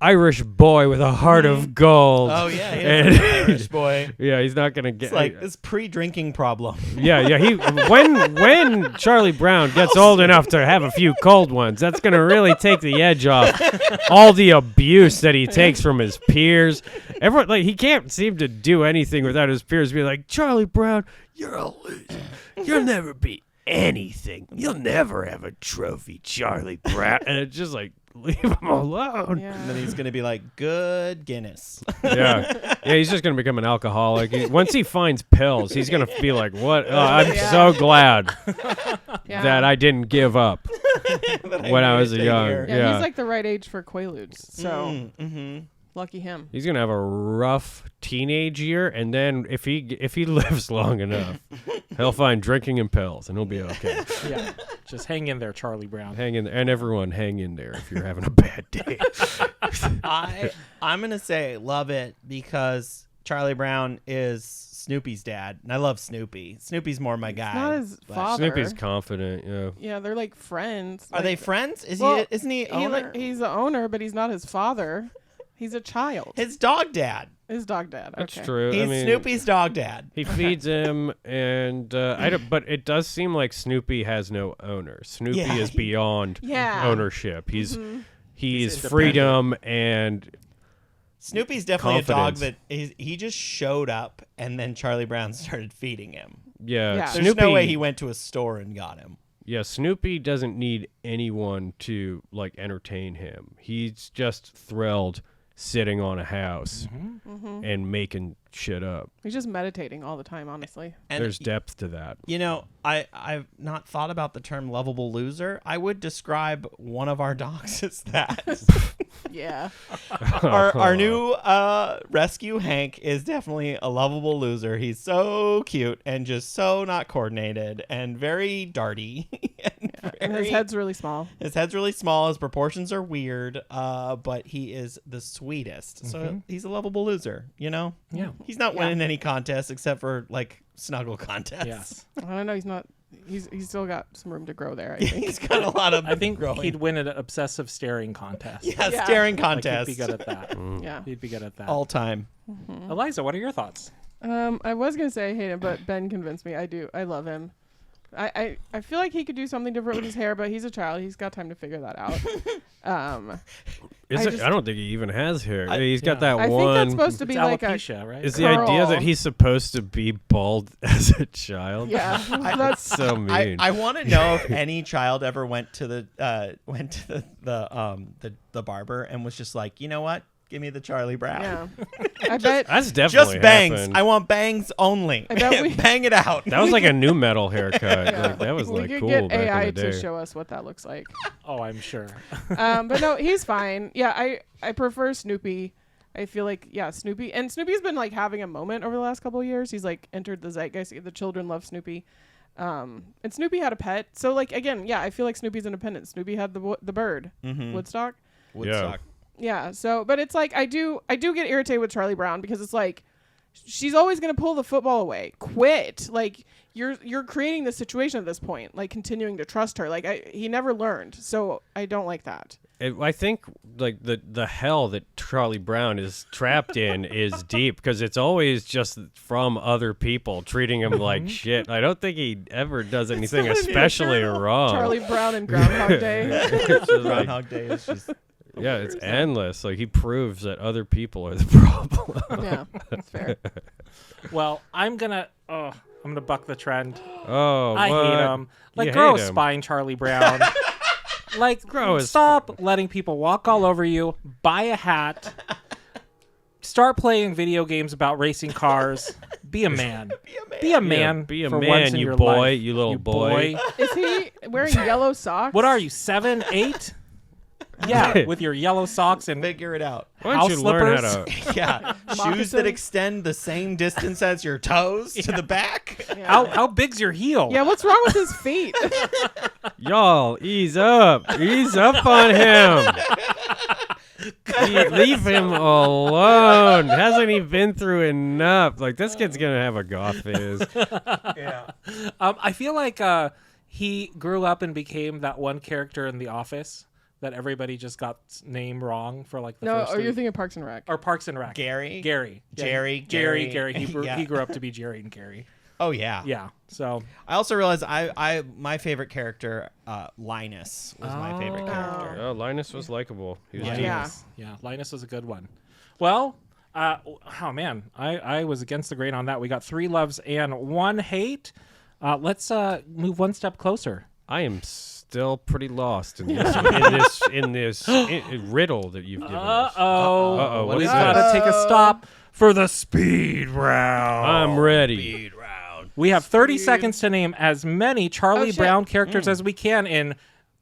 S4: Irish boy with a heart of gold.
S2: Oh yeah,
S4: And-
S2: Irish boy.
S4: Yeah, he's not gonna get
S2: It's like this pre-drinking problem.
S4: Yeah. He when Charlie Brown gets old enough to have a few cold ones, that's gonna really take the edge off all the abuse that he takes from his peers. Everyone, like, he can't seem to do anything without his peers being like, Charlie Brown, you're a loser. You'll never be anything. You'll never have a trophy, Charlie Brown. And it's just like, leave him alone.
S3: Yeah.
S2: And then he's gonna be like, "Good Guinness."
S4: Yeah, he's just gonna become an alcoholic. Once he finds pills, he's gonna be like, "What? Oh, I'm so glad
S3: Yeah.
S4: that I didn't give up when I was young."
S3: Yeah,
S4: Yeah,
S3: he's like the right age for Quaaludes, so
S2: Mm-hmm.
S3: lucky him.
S4: he's gonna have a rough teenage year, and then if he lives long enough, he'll find drinking and pills, and he'll be okay.
S1: Yeah. Just hang in there, Charlie Brown.
S4: Hang in, and everyone hang in there if you're having a bad day.
S2: I'm gonna say love it because Charlie Brown is Snoopy's dad, and I love Snoopy. Snoopy's more my guy.
S3: Not his
S2: but-
S3: father.
S4: Snoopy's confident. Yeah.
S3: Yeah, they're like friends.
S2: Are they friends? Isn't he
S3: he
S2: owner?
S3: he's the owner, but he's not his father. He's a child.
S2: His dog dad.
S3: His dog dad.
S4: That's
S3: Okay.
S4: true.
S2: He's
S4: I mean,
S2: Snoopy's dog dad.
S4: He feeds him, and I don't. But it does seem like Snoopy has no owner. Snoopy
S2: Yeah,
S4: is beyond
S3: Yeah.
S4: ownership. He's
S2: independent.
S4: freedom, and
S2: Snoopy's definitely a dog
S4: Confidence.
S2: that he just showed up, and then Charlie Brown started feeding him.
S4: yeah,
S3: Yeah.
S2: There's
S4: Snoopy.
S2: no way he went to a store and got him.
S4: Yeah, Snoopy doesn't need anyone to like entertain him. He's just thrilled sitting on a house and making shit up.
S3: He's just meditating all the time, honestly.
S2: And
S4: There's depth to that.
S2: You know, I've not thought about the term lovable loser. I would describe one of our dogs as that.
S3: Yeah.
S2: our new rescue Hank is definitely a lovable loser. He's so cute and just so not coordinated and very darty.
S3: And his head's really small.
S2: His head's really small. His proportions are weird, but he is the sweetest. So he's a lovable loser, you know?
S1: Yeah.
S2: He's not winning any contests except for, like, snuggle contests.
S1: Yes.
S3: I don't know. He's not. He's still got some room to grow there. I think.
S2: He's got a lot of
S1: I think
S2: growing.
S1: he'd win an obsessive staring contest.
S2: Yeah,
S3: Yeah.
S2: staring
S1: Like,
S2: contest.
S1: he'd be good at that.
S3: Yeah.
S1: He'd be good at that.
S2: All time.
S1: Eliza, what are your thoughts?
S3: I was gonna say I hate him, but Ben convinced me. I do. I love him. I feel like he could do something different with his hair, but he's a child. He's got time to figure that out.
S4: I don't think he even has hair. He's got
S1: yeah.
S4: that
S3: I
S4: one.
S3: think that's supposed to
S1: It's
S3: be like a
S1: alopecia, right?
S4: Is the idea that
S3: curl.
S4: he's supposed to be bald as a child?
S3: yeah. That's
S4: So mean.
S2: I want to know if any child ever went to the barber and was just like, you know what? Give me the Charlie Brown.
S3: yeah. I bet.
S4: That's definitely
S2: Just bangs.
S4: happened.
S2: I want bangs only.
S3: I bet we-
S2: Bang it out.
S4: That was like a new metal haircut.
S3: Yeah.
S4: Like, that was
S3: we
S4: like
S3: could
S4: cool
S3: get
S4: back
S3: AI
S4: in the
S3: to
S4: day.
S3: show us what that looks like.
S1: Oh, I'm sure.
S3: But no, he's fine. Yeah, I prefer Snoopy. I feel like Snoopy's been like having a moment over the last couple of years. He's like entered the zeitgeist. The children love Snoopy. And Snoopy had a pet. So like again, yeah, I feel like Snoopy's independent. Snoopy had the bird, Woodstock.
S2: Woodstock.
S3: Yeah. So, but it's like I do get irritated with Charlie Brown because it's like she's always gonna pull the football away. Quit. Like you're creating the situation at this point. Like continuing to trust her. Like he never learned. So I don't like that.
S4: I think like the hell that Charlie Brown is trapped in is deep because it's always just from other people treating him like shit. I don't think he ever does anything
S2: not an
S4: especially
S2: internal
S4: wrong.
S3: Charlie Brown and Groundhog Day.
S4: It's just like-
S2: Groundhog Day is just.
S4: yeah, it's endless. Like he proves that other people are the problem.
S3: Yeah, that's fair.
S1: Well, I'm gonna buck the trend.
S4: Oh,
S1: I
S4: what?
S1: hate him. Like,
S4: You
S1: grow a
S4: hate him.
S1: spine, Charlie Brown. Like,
S4: Grow
S1: stop letting people walk all over you. Buy a hat. Start playing video games about racing cars. Be a man. Be a man.
S4: Be a
S1: for
S4: man,
S1: once in
S4: you
S1: your
S4: boy,
S1: life.
S4: you little boy.
S3: Is he wearing yellow socks?
S1: What are you, 7, 8? Yeah, with your yellow socks and
S2: Figure it out.
S4: Why don't you
S1: house
S4: learn how
S1: slippers?
S4: to?
S2: Yeah. Shoes
S3: Moccasins?
S2: that extend the same distance as your toes to the back.
S3: Yeah.
S1: how big's your heel?
S3: Yeah, what's wrong with his feet?
S4: Y'all, ease up on him. Leave him alone. Hasn't he been through enough? Like this kid's gonna have a goth phase.
S2: Yeah.
S1: I feel like he grew up and became that one character in The Office that everybody just got name wrong for like the
S3: No,
S1: first
S3: or
S1: three?
S3: you're thinking Parks and Rec.
S1: Or Parks and Rec.
S2: Gary.
S1: Gary.
S2: Jerry.
S1: Gary.
S2: Gary.
S1: He grew up to be Jerry and Gary.
S2: Oh yeah.
S1: Yeah. So
S2: I also realized my favorite character, Linus, was my favorite character.
S4: Oh, Linus was likable. He was
S2: Yeah.
S4: genius.
S1: yeah, Linus was a good one. Well, oh man, I was against the grain on that. We got 3 loves and 1 hate. Let's move one step closer.
S4: I am still pretty lost in this riddle that you've given us.
S1: Uh-oh.
S4: What
S1: We've
S4: is
S1: got
S4: this?
S1: to take a stop for the speed round.
S4: I'm ready.
S2: Speed round.
S1: We have 30 seconds to name as many Charlie
S3: shit.
S1: Brown characters as we can in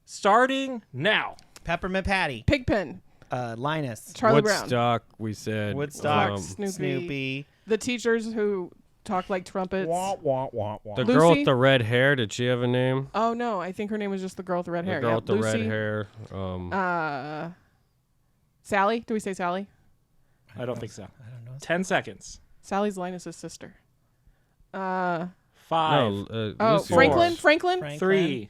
S1: starting now.
S2: Peppermint Patty.
S3: Pigpen.
S2: Linus.
S3: Charlie Brown.
S4: Woodstock, we said.
S2: Woodstock.
S3: Snoopy.
S2: Snoopy.
S3: The teachers who talk like trumpets.
S4: the
S3: Lucy?
S4: girl with the red hair, did she have a name?
S3: Oh no, I think her name was just the girl with the red
S4: The
S3: hair.
S4: girl
S3: Yep,
S4: with the red
S3: Lucy.
S4: hair.
S3: Sally? Do we say Sally?
S1: I don't think so.
S2: I don't know.
S1: 10 seconds.
S3: Sally's Linus's sister.
S1: 5,
S4: No,
S3: Oh,
S4: Lucy
S3: Franklin.
S4: was.
S3: Franklin.
S1: 3,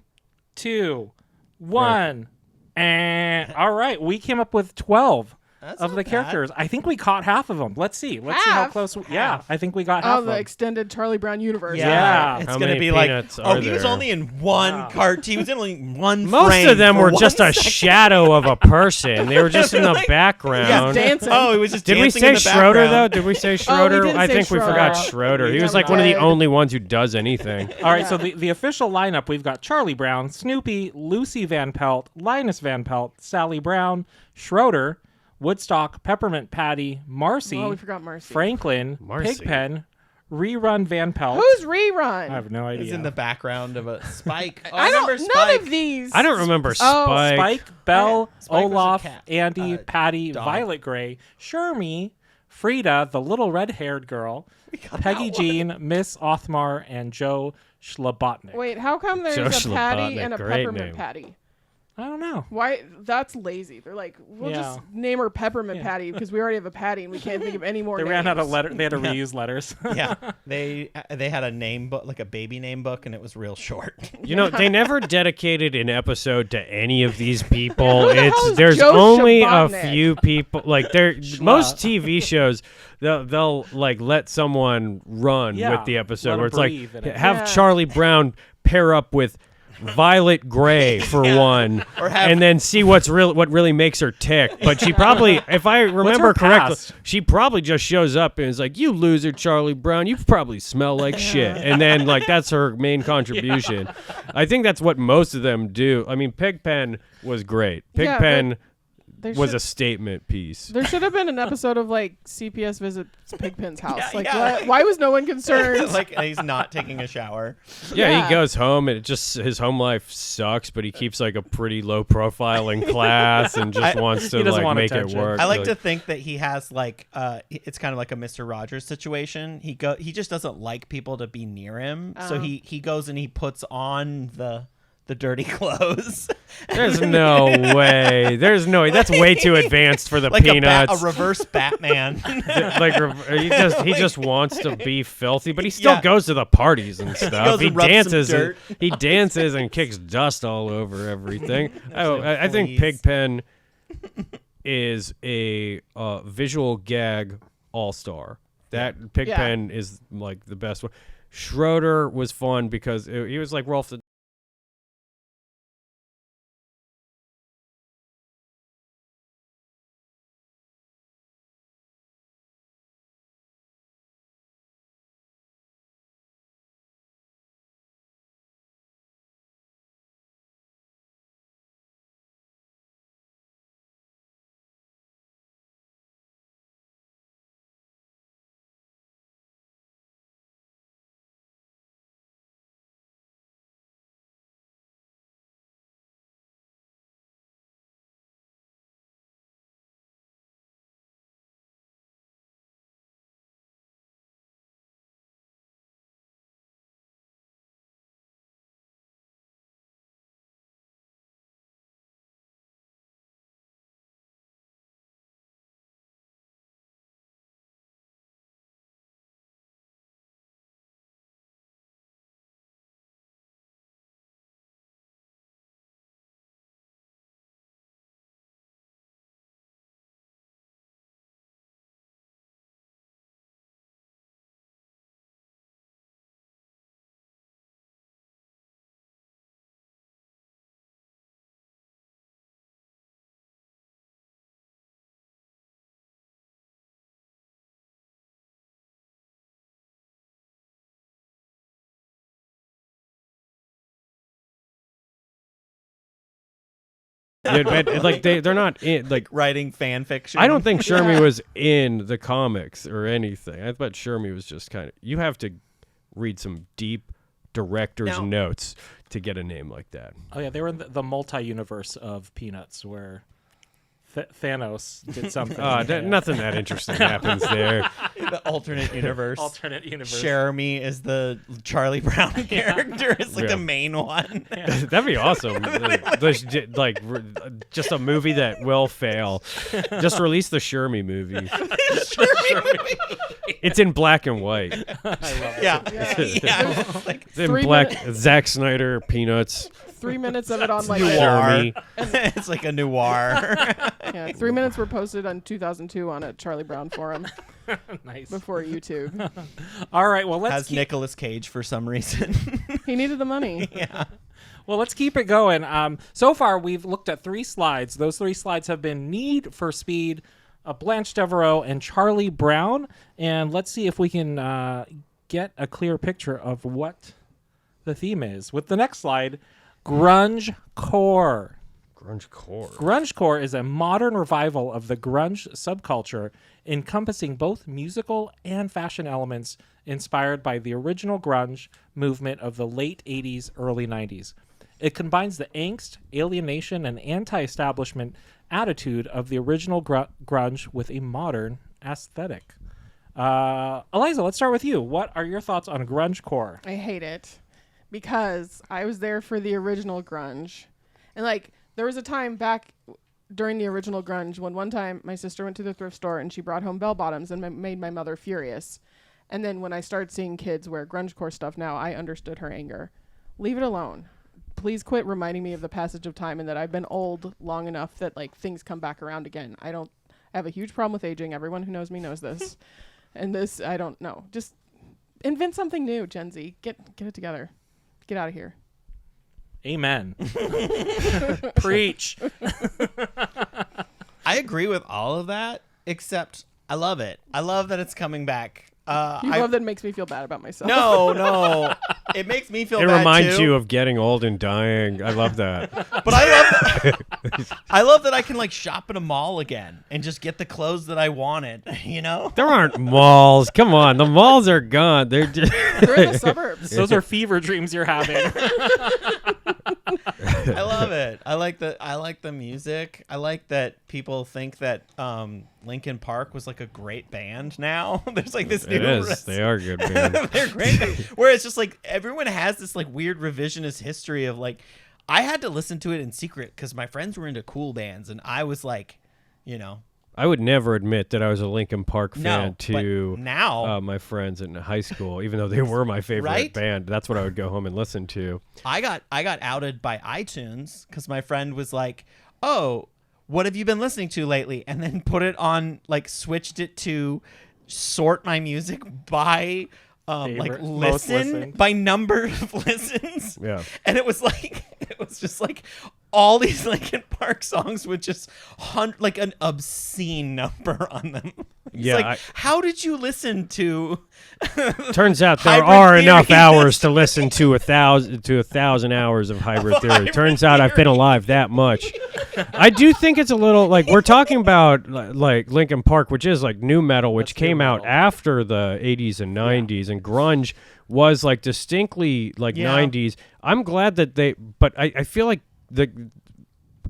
S1: 2, 1. And all right, we came up with 12
S2: That's
S1: of
S2: not
S1: the
S2: bad.
S1: characters. I think we caught half of them. Let's see. Let's see how
S3: Half?
S1: close. Yeah, I think we got half
S3: Oh,
S1: of
S3: the
S1: them.
S3: extended Charlie Brown universe.
S1: Yeah.
S2: It's
S4: How
S2: gonna
S4: many
S2: be like,
S4: peanuts
S2: oh,
S4: are
S2: he was
S4: there?
S2: only in one
S1: Wow.
S2: cart. He was in only one
S4: Most
S2: frame
S4: of them
S2: for
S4: were
S2: 1
S4: just a
S2: second.
S4: shadow of a person. They were just in the
S2: Like-
S4: background.
S3: Dancing.
S2: Oh, he was just
S4: Did we
S2: dancing
S4: say
S2: in the
S4: Schroeder though?
S2: background.
S4: Did we say Schroeder?
S3: didn't
S4: I
S3: say
S4: think we forgot
S3: Schroeder.
S4: Schroeder. He was
S3: never
S4: like one of the
S3: did.
S4: only ones who does anything.
S1: All right, so the official lineup, we've got Charlie Brown, Snoopy, Lucy Van Pelt, Linus Van Pelt, Sally Brown, Schroeder, Woodstock, Peppermint Patty, Marcy,
S3: Oh, we forgot Marcy.
S1: Franklin,
S4: Marcy.
S1: Pigpen, Rerun Van Pelt.
S3: Who's Rerun?
S1: I have no
S2: He's
S1: idea.
S2: in the background of a Spike. Oh,
S3: I don't.
S2: remember
S3: None
S2: Spike.
S3: of these.
S4: I don't remember
S3: Oh,
S4: Spike.
S1: Spike, Belle,
S2: Spike was a
S1: Olaf,
S2: cat.
S1: Andy, Patty,
S2: dog.
S1: Violet Gray, Shermie, Frida, the little red-haired girl, Peggy Jean, Miss Othmar, and Joe Schlabotnik.
S3: Wait, how come there's
S4: Joe
S3: a Patty
S4: Schlabotnik,
S3: and a
S4: great
S3: Peppermint
S4: name.
S3: Patty?
S1: I don't know.
S3: Why? That's lazy. They're like, we'll
S1: Yeah.
S3: just name her Peppermint
S1: Yeah.
S3: Patty because we already have a Patty and we can't think of any more
S1: They
S3: names.
S1: ran out of letter. They had to reuse letters.
S2: Yeah, they had a name book, like a baby name book, and it was real short.
S4: You know, they never dedicated an episode to any of these people.
S3: the hell is
S4: There's
S3: Joe
S4: only a
S3: Schabotnik?
S4: few people. Like most TV shows, they'll like let someone run
S1: Yeah,
S4: with the episode
S1: let
S4: where
S1: him
S4: it's like
S1: breathe in it.
S4: have
S3: Yeah.
S4: Charlie Brown pair up with Violet Gray for one,
S2: Or have-
S4: and then see what really makes her tick. But she probably, if I remember correctly,
S1: past?
S4: she probably just shows up and is like, "You loser, Charlie Brown. You probably smell like shit." And then like that's her main contribution. I think that's what most of them do. I mean, Pigpen was great.
S3: Yeah,
S4: Pigpen
S3: There
S4: was
S3: should-
S4: a statement piece.
S3: There should have been an episode of like CPS visits Pigpen's house.
S2: Yeah,
S3: like,
S2: yeah.
S3: why was no one concerned?
S2: Like he's not taking a shower.
S4: Yeah,
S3: Yeah.
S4: he goes home and his home life sucks, but he keeps like a pretty low profile in class and just wants to
S1: He doesn't
S4: like
S1: want
S4: make
S1: attention.
S4: it work.
S2: I like to think that he has like it's kind of like a Mr. Rogers situation. He just doesn't like people to be near him, so
S3: Oh.
S2: he goes and he puts on the dirty clothes.
S4: There's no way. There's no way. That's way too advanced for the
S2: like
S4: peanuts.
S2: a reverse Batman.
S4: He just wants to be filthy, but he still
S2: Yeah.
S4: goes to the parties and stuff.
S2: goes
S4: He
S2: and rubs some
S4: dances.
S2: dirt.
S4: He dances and kicks dust all over everything. I think
S2: Please.
S4: Pigpen is a visual gag all-star. That Pigpen is like the best one. Schroeder was fun because he was like Rolf the Like they're not in like.
S2: Writing fan fiction.
S4: I don't think Shermie was in the comics or anything. I thought Shermie was just kind of. You have to read some deep director's notes to get a name like that.
S1: Oh yeah, they were in the multi-universe of Peanuts where Thanos did something.
S4: Nothing that interesting happens there.
S2: The alternate universe.
S4: Jeremy
S2: is the Charlie Brown character. It's like the main one.
S1: Yeah.
S4: That'd be awesome. Just a movie that will fail. Just release the Shermie movie. It's in black and white.
S1: I love it.
S2: Yeah.
S4: It's in black. Zack Snyder, Peanuts.
S3: 3 minutes of it on like
S4: Shermie.
S2: It's like a noir.
S3: 3 minutes were posted on 2002 on a Charlie Brown forum.
S1: Nice.
S3: Before YouTube.
S1: All right, well,
S2: Has Nicolas Cage for some reason.
S3: He needed the money.
S2: Yeah.
S1: Well, let's keep it going. So far, we've looked at 3 slides. Those 3 slides have been Need for Speed, Blanche Devereux, and Charlie Brown. And let's see if we can get a clear picture of what the theme is. With the next slide, GrungeCore.
S4: GrungeCore.
S1: GrungeCore is a modern revival of the grunge subculture, encompassing both musical and fashion elements inspired by the original grunge movement of the late 80s, early 90s. It combines the angst, alienation, and anti-establishment attitude of the original grunge with a modern aesthetic. Eliza, let's start with you. What are your thoughts on GrungeCore?
S3: I hate it because I was there for the original grunge. And like, there was a time back during the original grunge when one time my sister went to the thrift store and she brought home bell bottoms and made my mother furious. And then when I started seeing kids wear GrungeCore stuff now, I understood her anger. Leave it alone. Please quit reminding me of the passage of time and that I've been old long enough that like things come back around again. I have a huge problem with aging. Everyone who knows me knows this. And this, I don't know. Just invent something new, Gen Z. Get it together. Get out of here.
S1: Amen. Preach.
S2: I agree with all of that, except I love it. I love that it's coming back.
S3: Love that it makes me feel bad about myself.
S2: No. It makes me feel bad,
S4: It reminds
S2: too.
S4: you of getting old and dying. I love that.
S2: But I love that I can like shop at a mall again and just get the clothes that I wanted, you know?
S4: There aren't malls. Come on. The malls are gone. They're just
S3: They're in the suburbs.
S1: Those are fever dreams you're having.
S2: I love it. I like the music. I like that people think that Linkin Park was like a great band now. There's like this new
S4: They are good band.
S2: They're great. Where it's just like everyone has this like weird revisionist history of like I had to listen to it in secret because my friends were into cool bands and I was like, you know.
S4: I would never admit that I was a Linkin Park fan to
S2: now
S4: my friends in high school, even though they were my favorite band. That's what I would go home and listen to.
S2: I got outed by iTunes because my friend was like, "Oh, what have you been listening to lately?" And then put it on, like, switched it to sort my music by by number of listens.
S4: Yeah,
S2: and it was just like all these Linkin Park songs with just like an obscene number on them. How did you listen to?
S4: Turns out there
S2: Hybrid
S4: are
S2: Theory
S4: enough hours to listen to 1,000 hours of Hybrid Theory. Turns out I've been alive that much. I do think it's a little like we're talking about like Linkin Park, which is like new metal, which came out after the 80s and 90s, and grunge was like distinctly like 90s. I'm glad that but I feel like the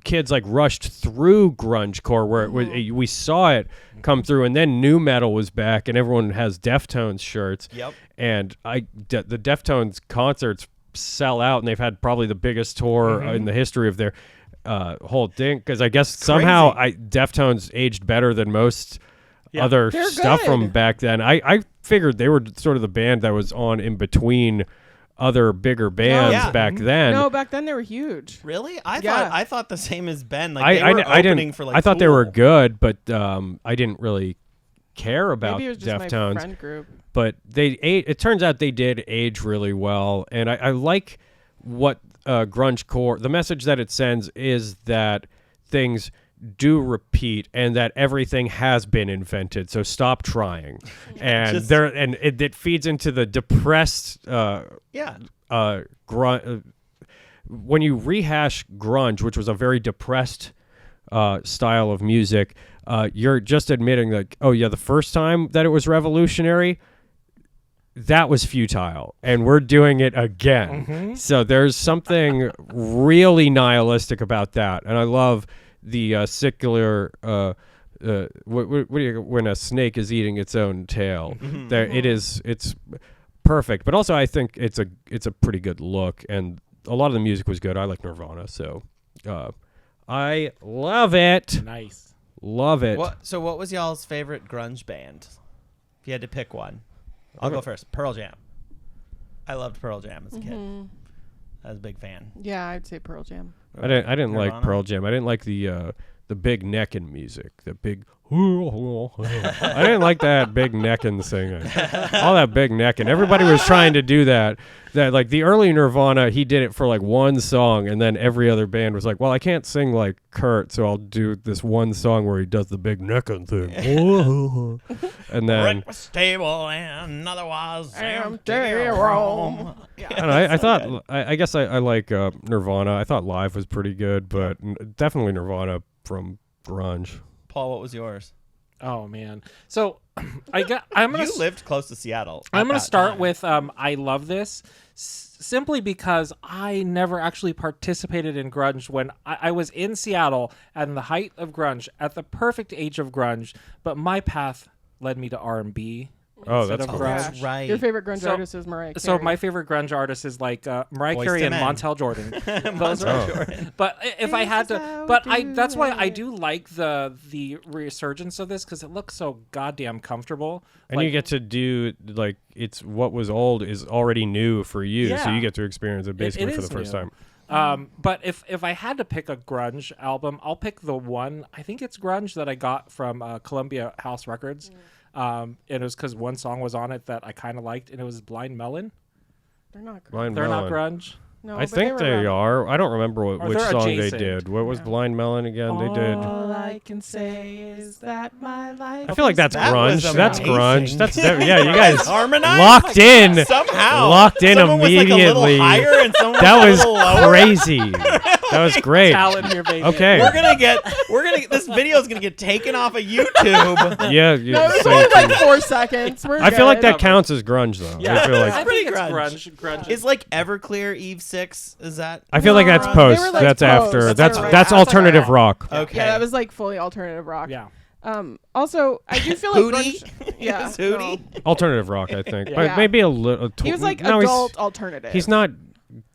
S4: kids like rushed through grungecore where we saw it come through, and then new metal was back and everyone has Deftones shirts.
S2: Yep.
S4: And the Deftones concerts sell out, and they've had probably the biggest tour in the history of their whole thing, because I guess somehow Deftones aged better than most other stuff from back then. I figured they were sort of the band that was on in between other bigger bands back then.
S3: No, back then they were huge.
S2: Really? I thought the same as Ben. Like they were opening for like
S4: I thought
S2: Tool.
S4: they were good, but I didn't really care about
S3: Maybe it was just
S4: Deftones.
S3: my friend group.
S4: But it turns out they did age really well, and I like what grungecore. The message that it sends is that things do repeat and that everything has been invented, so stop trying. And it feeds into the depressed when you rehash grunge, which was a very depressed style of music, you're just admitting that, oh yeah, the first time that it was revolutionary, that was futile, and we're doing it again. So there's something really nihilistic about that, and I love the secular. What do you, when a snake is eating its own tail? There, it's perfect, but also I think it's a pretty good look, and a lot of the music was good. I like Nirvana, so I love it.
S1: Nice.
S4: Love it.
S2: So what was y'all's favorite grunge band? If you had to pick one. I'll go first. Pearl Jam. I loved Pearl Jam as a kid. I was a big fan.
S3: Yeah, I'd say Pearl Jam.
S4: I didn't like
S2: Nirvana?
S4: Pearl Jam. I didn't like the big necking music. The big. I didn't like that big necking singing. All that big necking. Everybody was trying to do that. That like the early Nirvana, he did it for like one song, and then every other band was like, "Well, I can't sing like Kurt, so I'll do this one song where he does the big necking thing." And then
S2: Rick was stable and otherwise
S3: empty
S2: Rome.
S4: I don't know, I thought I guess I like Nirvana. I thought Live was pretty good, but definitely Nirvana from grunge.
S2: Paul, what was yours?
S1: Oh man. So I'm gonna.
S2: You lived close to Seattle.
S1: I'm
S2: going
S1: gonna start with I love this simply because I never actually participated in grunge when I was in Seattle at the height of grunge, at the perfect age of grunge, but my path led me to R&B.
S4: Oh,
S1: instead
S4: that's
S1: of
S4: cool.
S1: grunge.
S2: That's right.
S3: Your favorite grunge
S1: So-
S3: artist is Mariah Carey.
S1: So my favorite grunge artist is like Mariah
S2: Boyz
S1: Carey
S2: II
S1: and
S2: Men.
S1: Montel Jordan. Those
S2: Montel
S1: are,
S2: Jordan.
S1: but if I had
S3: This is
S1: to,
S3: how
S1: but
S3: we
S1: I
S3: do
S1: that's why I
S3: it.
S1: do like the resurgence of this because it looks so goddamn comfortable.
S4: And you get to do like it's what was old is already new for you, so
S1: Yeah.
S4: you get to experience it basically for
S1: is
S4: the first
S1: new.
S4: time.
S1: But if I had to pick a grunge album, I'll pick the one. I think it's grunge that I got from Columbia House Records. And it was because one song was on it that I kind of liked, and it was Blind Melon.
S3: They're not grunge.
S4: Blind
S1: They're
S4: Melon.
S1: not grunge.
S3: No,
S4: I
S3: but
S4: think
S3: were
S4: they
S3: around.
S4: are. I don't remember
S1: Or
S4: which
S1: they're
S4: song
S1: adjacent.
S4: they did. What was
S3: Yeah.
S4: Blind Melon again? They did.
S3: All I can say is that my life.
S4: I feel like that's
S2: That was
S4: grunge. That's
S2: amazing.
S4: grunge. That's yeah. You guys
S2: harmonized
S4: locked in.
S2: somehow.
S4: Locked in
S2: Someone was like a
S4: immediately.
S2: little higher and someone
S4: That
S2: was
S4: was
S2: a little lower.
S4: crazy. That was great.
S1: Talent here, baby.
S4: Okay.
S2: This video is gonna get taken off of YouTube.
S4: Yeah. You
S3: No, it was
S4: say
S3: only
S4: it
S3: like
S4: too.
S3: 4 seconds. We're
S4: I feel like
S3: good.
S4: that counts as grunge though.
S1: Yeah,
S4: I feel like
S1: I
S2: pretty
S1: think it's
S2: grunge.
S1: grunge.
S2: Is like Everclear Eve 6? Is that?
S4: I feel like that's
S3: No,
S4: post.
S3: they were, like,
S4: That's
S3: post.
S4: after.
S3: That's
S4: That's
S3: right.
S4: that's
S1: That's
S4: alternative
S1: like-
S4: rock.
S2: Okay.
S3: Yeah, that was like fully alternative rock.
S1: Yeah.
S3: Also, I do feel like
S2: Hootie?
S3: grunge. Yeah.
S2: Was Hootie?
S3: no.
S4: Alternative rock, I think,
S1: Yeah.
S4: but
S3: Yeah.
S4: maybe a little.
S3: He was like
S4: no,
S3: adult alternative.
S4: He's not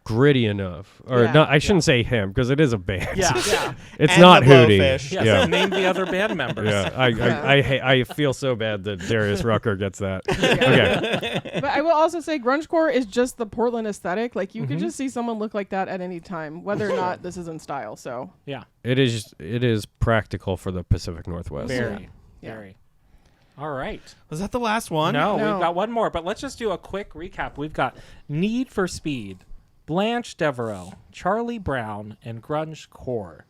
S4: gritty enough, or
S3: Yeah.
S4: no, I shouldn't say him because it is a band.
S1: Yeah, yeah.
S4: It's
S2: And
S4: not
S2: the
S4: Hootie.
S2: Blowfish.
S1: Yeah.
S4: Yeah.
S1: So name the other band members.
S4: Yeah, I feel so bad that Darius Rucker gets that. Okay,
S3: But I will also say grungecore is just the Portland aesthetic. Like you could just see someone look like that at any time, whether or not this is in style. So
S1: Yeah.
S4: it is practical for the Pacific Northwest.
S1: Very.
S3: Yeah.
S1: Very. All right.
S2: Was that the last one?
S1: No,
S3: No.
S1: we've got one more, but let's just do a quick recap. We've got Need for Speed, Blanche Devereux, Charlie Brown, and GrungeCore.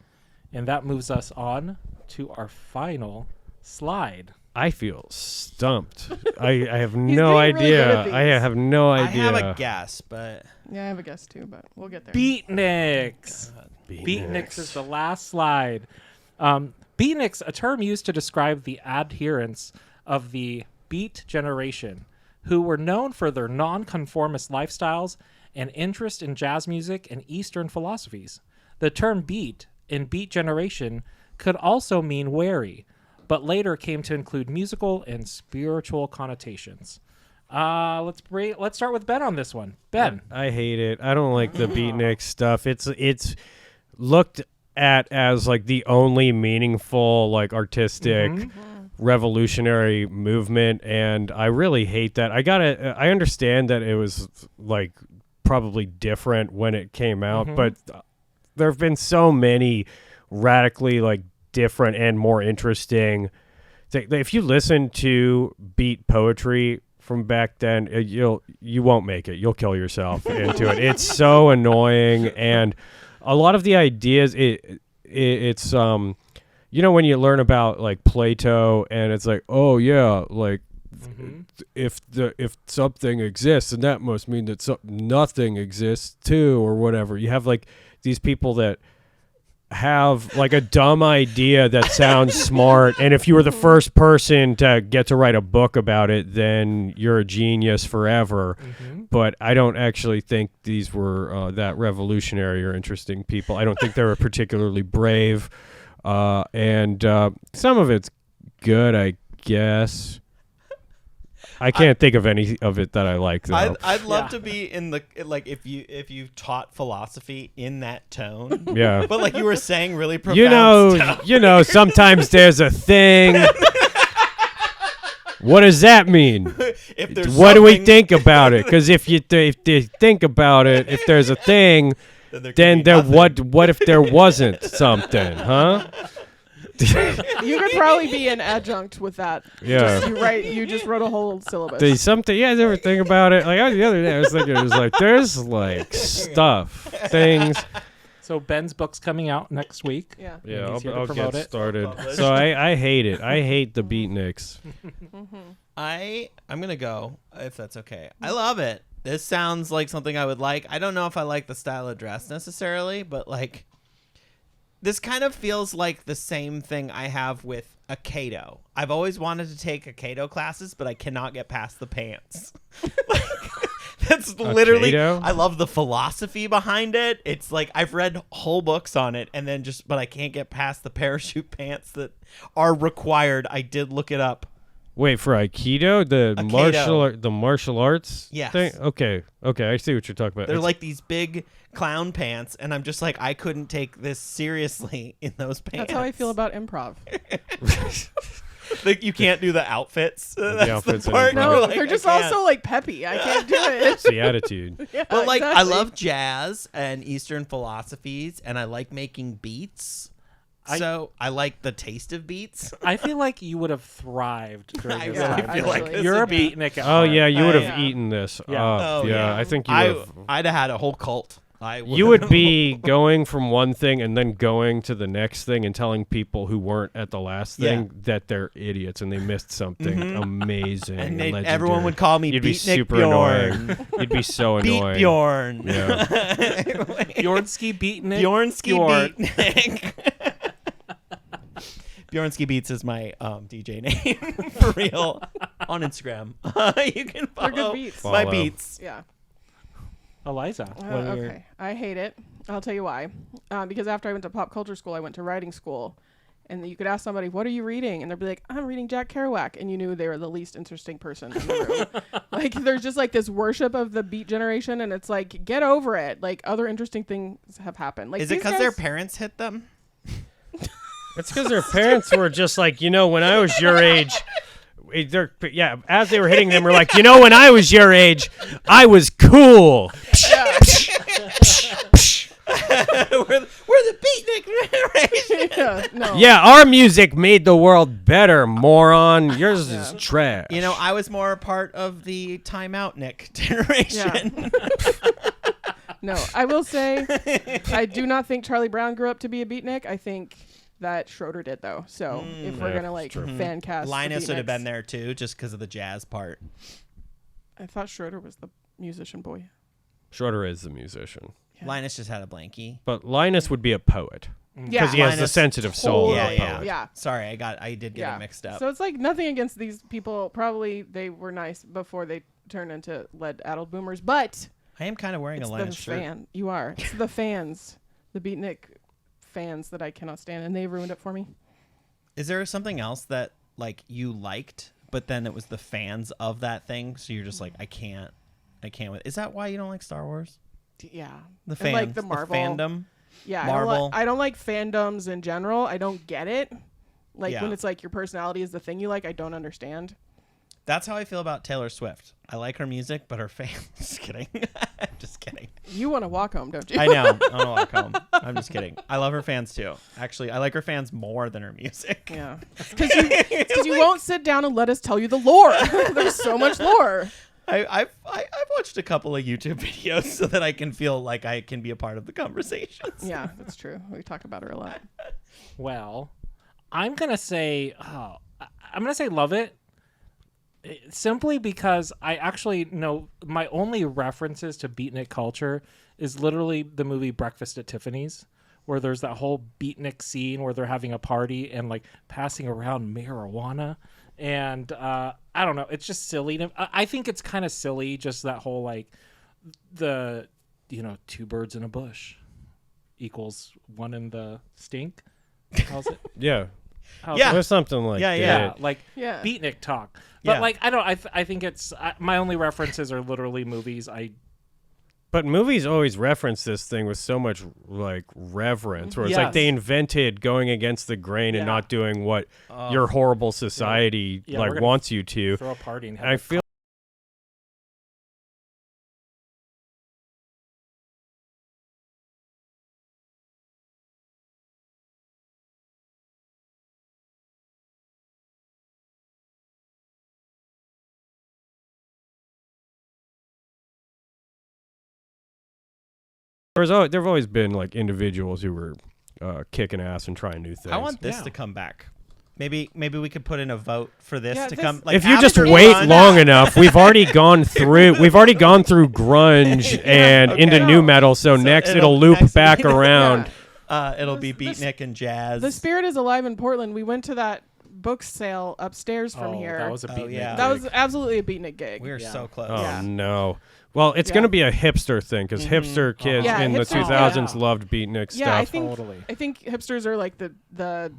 S1: And that moves us on to our final slide.
S4: I feel stumped. I have
S3: He's
S4: no
S3: getting really good
S4: idea.
S3: at
S4: I
S3: these.
S4: have no
S2: I
S4: idea.
S2: have a guess, but
S3: yeah, I have a guess too, but we'll get there.
S1: Beatniks. Beatniks is the last slide. Beatniks, a term used to describe the adherents of the Beat generation, who were known for their nonconformist lifestyles and interest in jazz music and Eastern philosophies. The term beat in Beat generation could also mean wary, but later came to include musical and spiritual connotations. Let's start with Ben on this one. Ben.
S4: I hate it. I don't like the Beatnik stuff. It's looked at as like the only meaningful like artistic revolutionary movement, and I really hate that. I understand that it was like probably different when it came out, but there have been so many radically like different and more interesting. If you listen to beat poetry from back then, you won't make it. You'll kill yourself into it. It's so annoying, and a lot of the ideas it's when you learn about like Plato, and it's like, oh yeah, like if something exists, and that must mean that nothing exists too, or whatever. You have like these people that have like a dumb idea that sounds smart, and if you were the first person to get to write a book about it, then you're a genius forever. But I don't actually think these were that revolutionary or interesting people. I don't think they were particularly brave, and some of it's good, I guess. I can't think of any of it that I like, though.
S2: I'd love to be in the like if you taught philosophy in that tone.
S4: Yeah.
S2: But like you were saying really profound stuff.
S4: Sometimes there's a thing. What does that mean? What do we think about it? Because if you think about it, if there's a thing, then what if there wasn't something, huh?
S3: You could probably be an adjunct with that.
S4: Yeah.
S3: You just wrote a whole syllabus.
S4: You guys ever think about it? Like the other day, I was thinking, it was like there's like things.
S1: So Ben's book's coming out next week.
S3: Yeah.
S4: Yeah,
S1: He's here to
S4: I'll
S1: promote
S4: get
S1: it.
S4: started. So I hate it. I hate the Beatniks.
S2: I'm gonna go if that's okay. I love it. This sounds like something I would like. I don't know if I like the style of dress necessarily, but like this kind of feels like the same thing I have with Aikido. I've always wanted to take Aikido classes, but I cannot get past the pants. That's literally,
S4: Aikido?
S2: I love the philosophy behind it. It's like I've read whole books on it, and then but I can't get past the parachute pants that are required. I did look it up.
S4: Wait, for Aikido, the martial arts
S2: Yes.
S4: thing? Okay, I see what you're talking about.
S2: They're like these big clown pants, and I'm just like, I couldn't take this seriously in those pants.
S3: That's how I feel about improv.
S2: Like you can't do the outfits. That's
S4: outfits
S2: the
S4: in
S2: part.
S4: improv.
S3: No,
S2: Like,
S3: they're just
S2: I can't.
S3: also like peppy. I can't do it.
S4: It's the attitude.
S3: Yeah,
S2: But like, I
S3: exactly.
S2: love jazz and Eastern philosophies, and I like making beats. So I like the taste of beats.
S1: I feel like you would have thrived during
S2: I
S1: this
S2: really
S1: time.
S2: feel like
S3: Actually.
S2: this
S1: You're a
S2: would be-
S1: beatnik. At
S4: Oh
S1: heart.
S4: yeah, you would have
S3: Yeah.
S4: eaten this.
S1: Yeah.
S2: Oh, yeah.
S4: I think you would have.
S2: I'd have had a whole cult.
S4: You would be going from one thing and then going to the next thing and telling people who weren't at the last thing that they're idiots and they missed something amazing.
S2: and
S4: legendary.
S2: everyone would call me
S4: You'd be
S2: Beatnik
S4: super
S2: Bjorn.
S4: annoying. You'd be so
S2: Beat
S4: annoying.
S2: Bjorn.
S4: Yeah.
S1: Bjornsky Beatnik.
S2: Bjornsky
S1: Bjorn.
S2: Beatnik. Bjornsky Beats is my DJ name for real on Instagram. You can follow
S3: good beats.
S2: my
S4: Follow.
S2: beats.
S3: Yeah.
S1: Eliza. what are your-
S3: Okay. I hate it. I'll tell you why. Because after I went to pop culture school, I went to writing school. And you could ask somebody, what are you reading? And they'd be like, I'm reading Jack Kerouac. And you knew they were the least interesting person in the room. Like, there's just like this worship of the beat generation. And it's like, get over it. Like, other interesting things have happened. Like,
S2: Is it
S3: these
S2: because their
S3: guys-
S2: parents hit them?
S4: It's because their parents were just like, when I was your age, as they were hitting them, we're like, when I was your age, I was cool.
S2: We're the Beatnik generation.
S3: Yeah, no.
S4: Yeah, our music made the world better, moron. Yours is trash.
S2: I was more a part of the Time Out Nick generation.
S3: No, I will say, I do not think Charlie Brown grew up to be a beatnik. I think that Schroeder did, though. So if we're going to like fan cast the
S2: Linus would have
S3: Beatniks-
S2: been there too, just because of the jazz part.
S3: I thought Schroeder was the musician boy.
S4: Schroeder is the musician.
S3: Yeah.
S2: Linus just had a blankie.
S4: But Linus would be a poet.
S3: Yeah.
S4: Because he has the
S2: Linus
S4: sensitive soul of
S2: Yeah,
S4: a
S2: yeah.
S4: poet.
S3: Yeah.
S2: Sorry, I did get it mixed up.
S3: So it's like nothing against these people. Probably they were nice before they turned into lead-addled boomers. But
S2: I am kind of wearing
S3: it's
S2: a
S3: the
S2: Linus shirt.
S3: fan. You are. It's the fans. The Beatnik fans that I cannot stand. And they ruined it for me.
S2: Is there something else that like you liked, but then it was the fans of that thing? So you're just like, I can't. Is that why you don't like Star Wars?
S3: Yeah.
S2: The
S3: And,
S2: fans,
S3: like the Marvel
S2: fandom.
S3: Yeah,
S2: Marvel.
S3: I don't like fandoms in general. I don't get it. Like
S2: Yeah.
S3: when it's like your personality is the thing you like, I don't understand.
S2: That's how I feel about Taylor Swift. I like her music, but her fans. Just kidding. Just kidding.
S3: You want to walk home, don't you?
S2: I know. I don't walk home. I'm just kidding. I love her fans too. Actually, I like her fans more than her music.
S3: Yeah. Because you won't sit down and let us tell you the lore. There's so much lore.
S2: I've watched a couple of YouTube videos so that I can feel like I can be a part of the conversations.
S3: Yeah, that's true. We talk about her a lot.
S1: Well, I'm gonna say love it. Simply because I actually know my only references to beatnik culture is literally the movie Breakfast at Tiffany's, where there's that whole beatnik scene where they're having a party and like passing around marijuana. And I don't know, it's just silly. I think it's kind of silly, just that whole like the, two birds in a bush equals one in the stink. How's it?
S4: Yeah.
S2: Yeah.
S4: Or something like that.
S1: Yeah, like
S3: Yeah.
S1: beatnik talk. But
S2: Yeah.
S1: like I think it's my only references are literally movies.
S4: But movies always reference this thing with so much like reverence, where it's like
S1: Yes.
S4: they invented going against the grain and
S1: Yeah.
S4: not doing what your horrible society
S1: Yeah, we're
S4: like
S1: gonna
S4: wants you to.
S1: throw a party and have
S4: And I
S1: a
S4: feel there've always been like individuals who were kicking ass and trying new things.
S2: I want this
S1: Yeah.
S2: to come back. Maybe we could put in a vote for this
S3: Yeah,
S2: to
S3: this-
S2: come. Like,
S4: if you just
S2: after
S4: wait
S2: grunge-
S4: long enough, we've already gone through grunge and
S2: okay.
S4: into new metal. So next it'll loop
S2: next
S4: back
S2: it'll be-
S4: around.
S2: it'll be
S3: This-
S2: beatnik and jazz.
S3: The spirit is alive in Portland. We went to that book sale upstairs from here.
S1: That was a
S2: Oh,
S1: beatnik.
S2: yeah.
S3: That
S1: gig.
S3: was absolutely a beatnik gig.
S2: We're
S1: Yeah.
S2: so close.
S4: Oh
S3: Yeah.
S4: no. Well, it's
S3: Yeah.
S4: going to be a hipster thing because hipster kids
S3: Yeah,
S4: in the
S3: hipsters,
S4: 2000s
S1: yeah.
S4: loved beatnik
S3: Yeah, I
S4: stuff.
S3: think
S1: Totally.
S3: I think hipsters are like the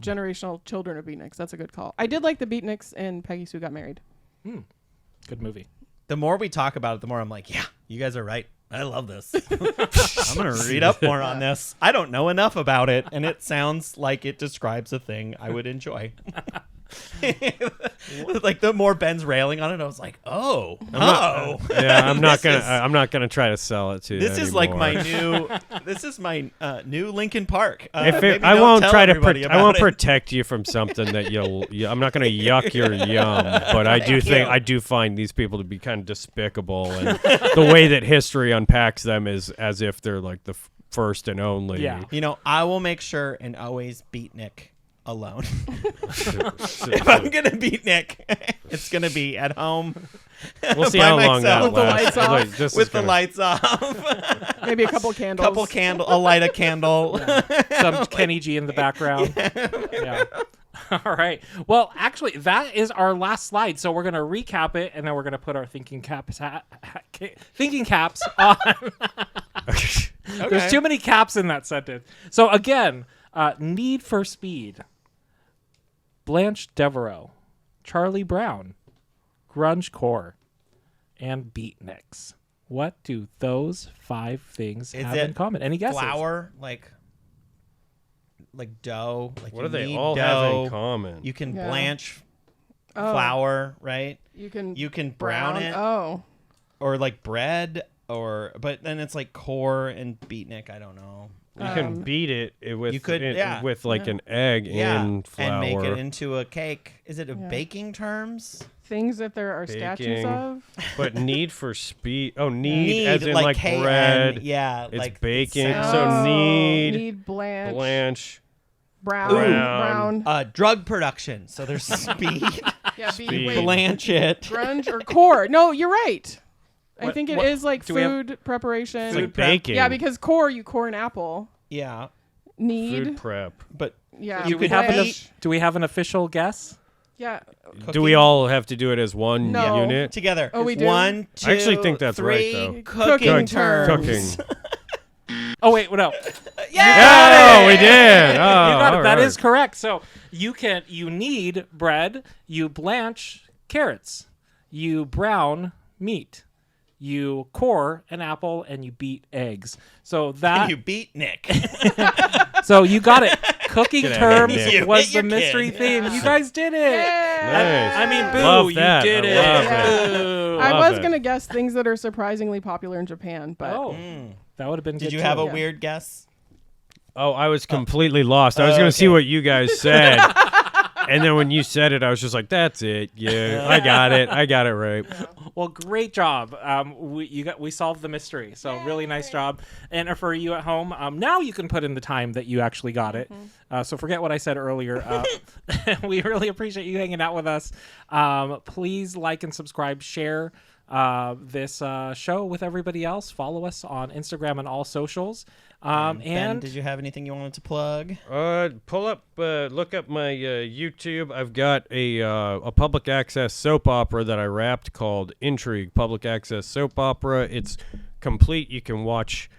S3: generational children of Beatniks. That's a good call. I did like the Beatniks in Peggy Sue Got Married.
S1: Good movie.
S2: The more we talk about it, the more I'm like, yeah, you guys are right. I love this. I'm going to read up more on this. I don't know enough about it, and it sounds like it describes a thing I would enjoy. Like the more Ben's railing on it, I was like, oh.
S4: Yeah, I'm not
S2: This
S4: gonna.
S2: is-
S4: I'm not gonna try to sell it to you.
S2: This is like my
S4: anymore.
S2: new. This is my new Lincoln Park.
S4: If
S2: maybe
S4: I
S2: don't
S4: won't
S2: tell
S4: try to,
S2: everybody
S4: I won't
S2: about it.
S4: protect you from something that I'm not going to yuck your yum, but I do
S2: Thank
S4: think
S2: you.
S4: I do find these people to be kind of despicable, and the way that history unpacks them is as if they're like the first and only.
S1: Yeah.
S2: You know, I will make sure and always beat Nick alone. If I'm gonna beat Nick, it's gonna be at home.
S4: We'll see
S2: by
S4: how long that
S2: myself.
S3: With the
S4: lasts.
S3: lights off.
S4: Like, this is
S2: With the
S4: gonna-
S2: lights off.
S3: Maybe a couple candles.
S2: I'll light a candle.
S1: Some Kenny G in the background. Yeah. All right. Well, actually, that is our last slide. So we're going to recap it, and then we're going to put our thinking caps on. There's too many caps in that sentence. So again, Need for Speed, Blanche Devereux, Charlie Brown, GrungeCore, and Beatniks. What do those 5 things
S2: Is
S1: have
S2: it
S1: in common? Any guesses?
S2: Flour, like dough. Like
S4: What
S2: you
S4: do they
S2: knead
S4: all
S2: dough.
S4: have in common?
S2: You can
S3: Yeah.
S2: blanch
S3: Oh.
S2: flour, right?
S3: You can
S2: You can brown it,
S3: Oh.
S2: or like bread, but then it's like core and beatnik. I don't know.
S4: You can beat it with
S2: You could- yeah.
S4: with like
S3: Yeah.
S4: an egg
S2: Yeah,
S4: and flour.
S2: and make it into a cake. Is it a
S3: Yeah.
S2: baking terms?
S3: Things that there are statues
S4: Baking.
S3: of.
S4: But need for speed. Oh, need as in
S2: like
S4: like
S2: KN,
S4: bread.
S2: Yeah,
S4: It's
S2: like
S4: baking,
S2: it
S4: so
S2: sounds-
S4: need
S3: Blanche.
S4: Blanche.
S3: Brown.
S4: Brown.
S3: Brown.
S2: drug production. So there's speed,
S3: Yeah,
S4: Speed.
S3: wait,
S2: blanch it.
S3: grunge or core. No, you're right. I
S1: What-
S3: think it
S1: what-
S3: is like
S1: do we have-
S3: food preparation.
S4: It's like
S2: Food prep.
S4: baking.
S3: Yeah, because core, you core an apple.
S2: Yeah,
S3: Need.
S4: food prep.
S2: but
S3: Yeah.
S2: You
S1: Do we,
S2: could
S1: have an,
S2: beat-
S1: do we have an official guess?
S3: Yeah.
S4: Do we all have to do it as one
S3: No.
S4: unit?
S2: together.
S3: Oh, we do?
S2: 1, 2,
S4: I actually think that's right,
S2: 3,
S4: though.
S2: Cooking
S3: Cooking
S2: terms.
S4: Cooking.
S1: Oh, wait, no.
S4: Oh, we did. Oh,
S1: You got it.
S4: all
S1: That
S4: right.
S1: is correct. So you need bread, you blanch carrots, you brown meat, you core an apple, and you beat eggs. So that
S2: You beat Nick.
S1: so you got it. Cooking
S4: Get out of here,
S1: terms
S4: Nick.
S1: was
S2: Hit
S1: the
S2: your
S1: mystery
S2: kid.
S1: theme. You guys did it.
S4: Nice.
S1: I mean, boo,
S4: Love
S1: you
S4: that.
S1: did
S4: I
S1: it.
S4: love
S3: it.
S1: Boo.
S3: I
S4: Love
S3: was
S4: it.
S3: going to guess things that are surprisingly popular in Japan, but
S1: Oh, that would have been good.
S2: Did you
S1: too.
S2: have a
S3: Yeah.
S2: weird guess?
S4: Oh, I was completely lost. I was going to see
S2: okay.
S4: what you guys said. And then when you said it, I was just like, that's it. Yeah, I got it. I got it right.
S1: Well, great job. We solved the mystery, so really nice job. And for you at home, now you can put in the time that you actually got it. So forget what I said earlier. We really appreciate you hanging out with us. Please like and subscribe, share this show with everybody else. Follow us on Instagram and all socials.
S2: Ben, did you have anything you wanted to plug?
S4: Look up my YouTube. I've got a public access soap opera that I wrapped called Intrigue, public access soap opera. It's complete. You can watch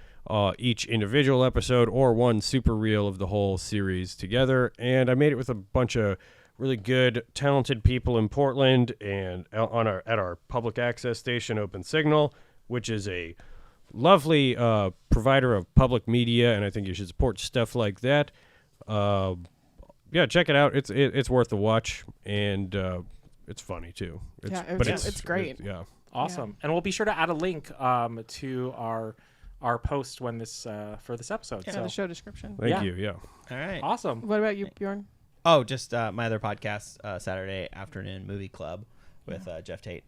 S4: each individual episode or one super reel of the whole series together. And I made it with a bunch of really good, talented people in Portland and at our public access station, Open Signal, which is a lovely provider of public media, and I think you should support stuff like that. Check it out. It's worth a watch, and it's funny too. It's
S3: great.
S1: Awesome. Yeah. And we'll be sure to add a link to our post when this for this episode.
S3: So the show description.
S4: Thank you. Yeah.
S2: All right.
S1: Awesome.
S3: What about you, Bjorn?
S2: Oh, just my other podcast, Saturday Afternoon Movie Club with Jeff Tate.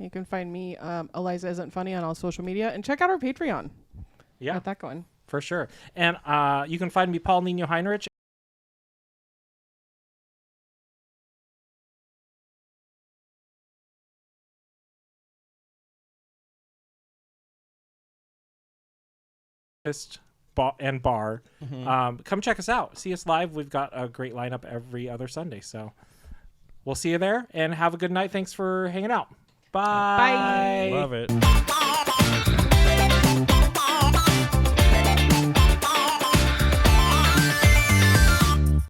S3: You can find me, Eliza Isn't Funny, on all social media, and check out our Patreon.
S1: Yeah,
S3: got that going
S1: for sure. And you can find me, Paul Heinrich. And bar. Come check us out. See us live. We've got a great lineup every other Sunday. So we'll see you there, and have a good night. Thanks for hanging out. Bye.
S3: Bye.
S4: Love it.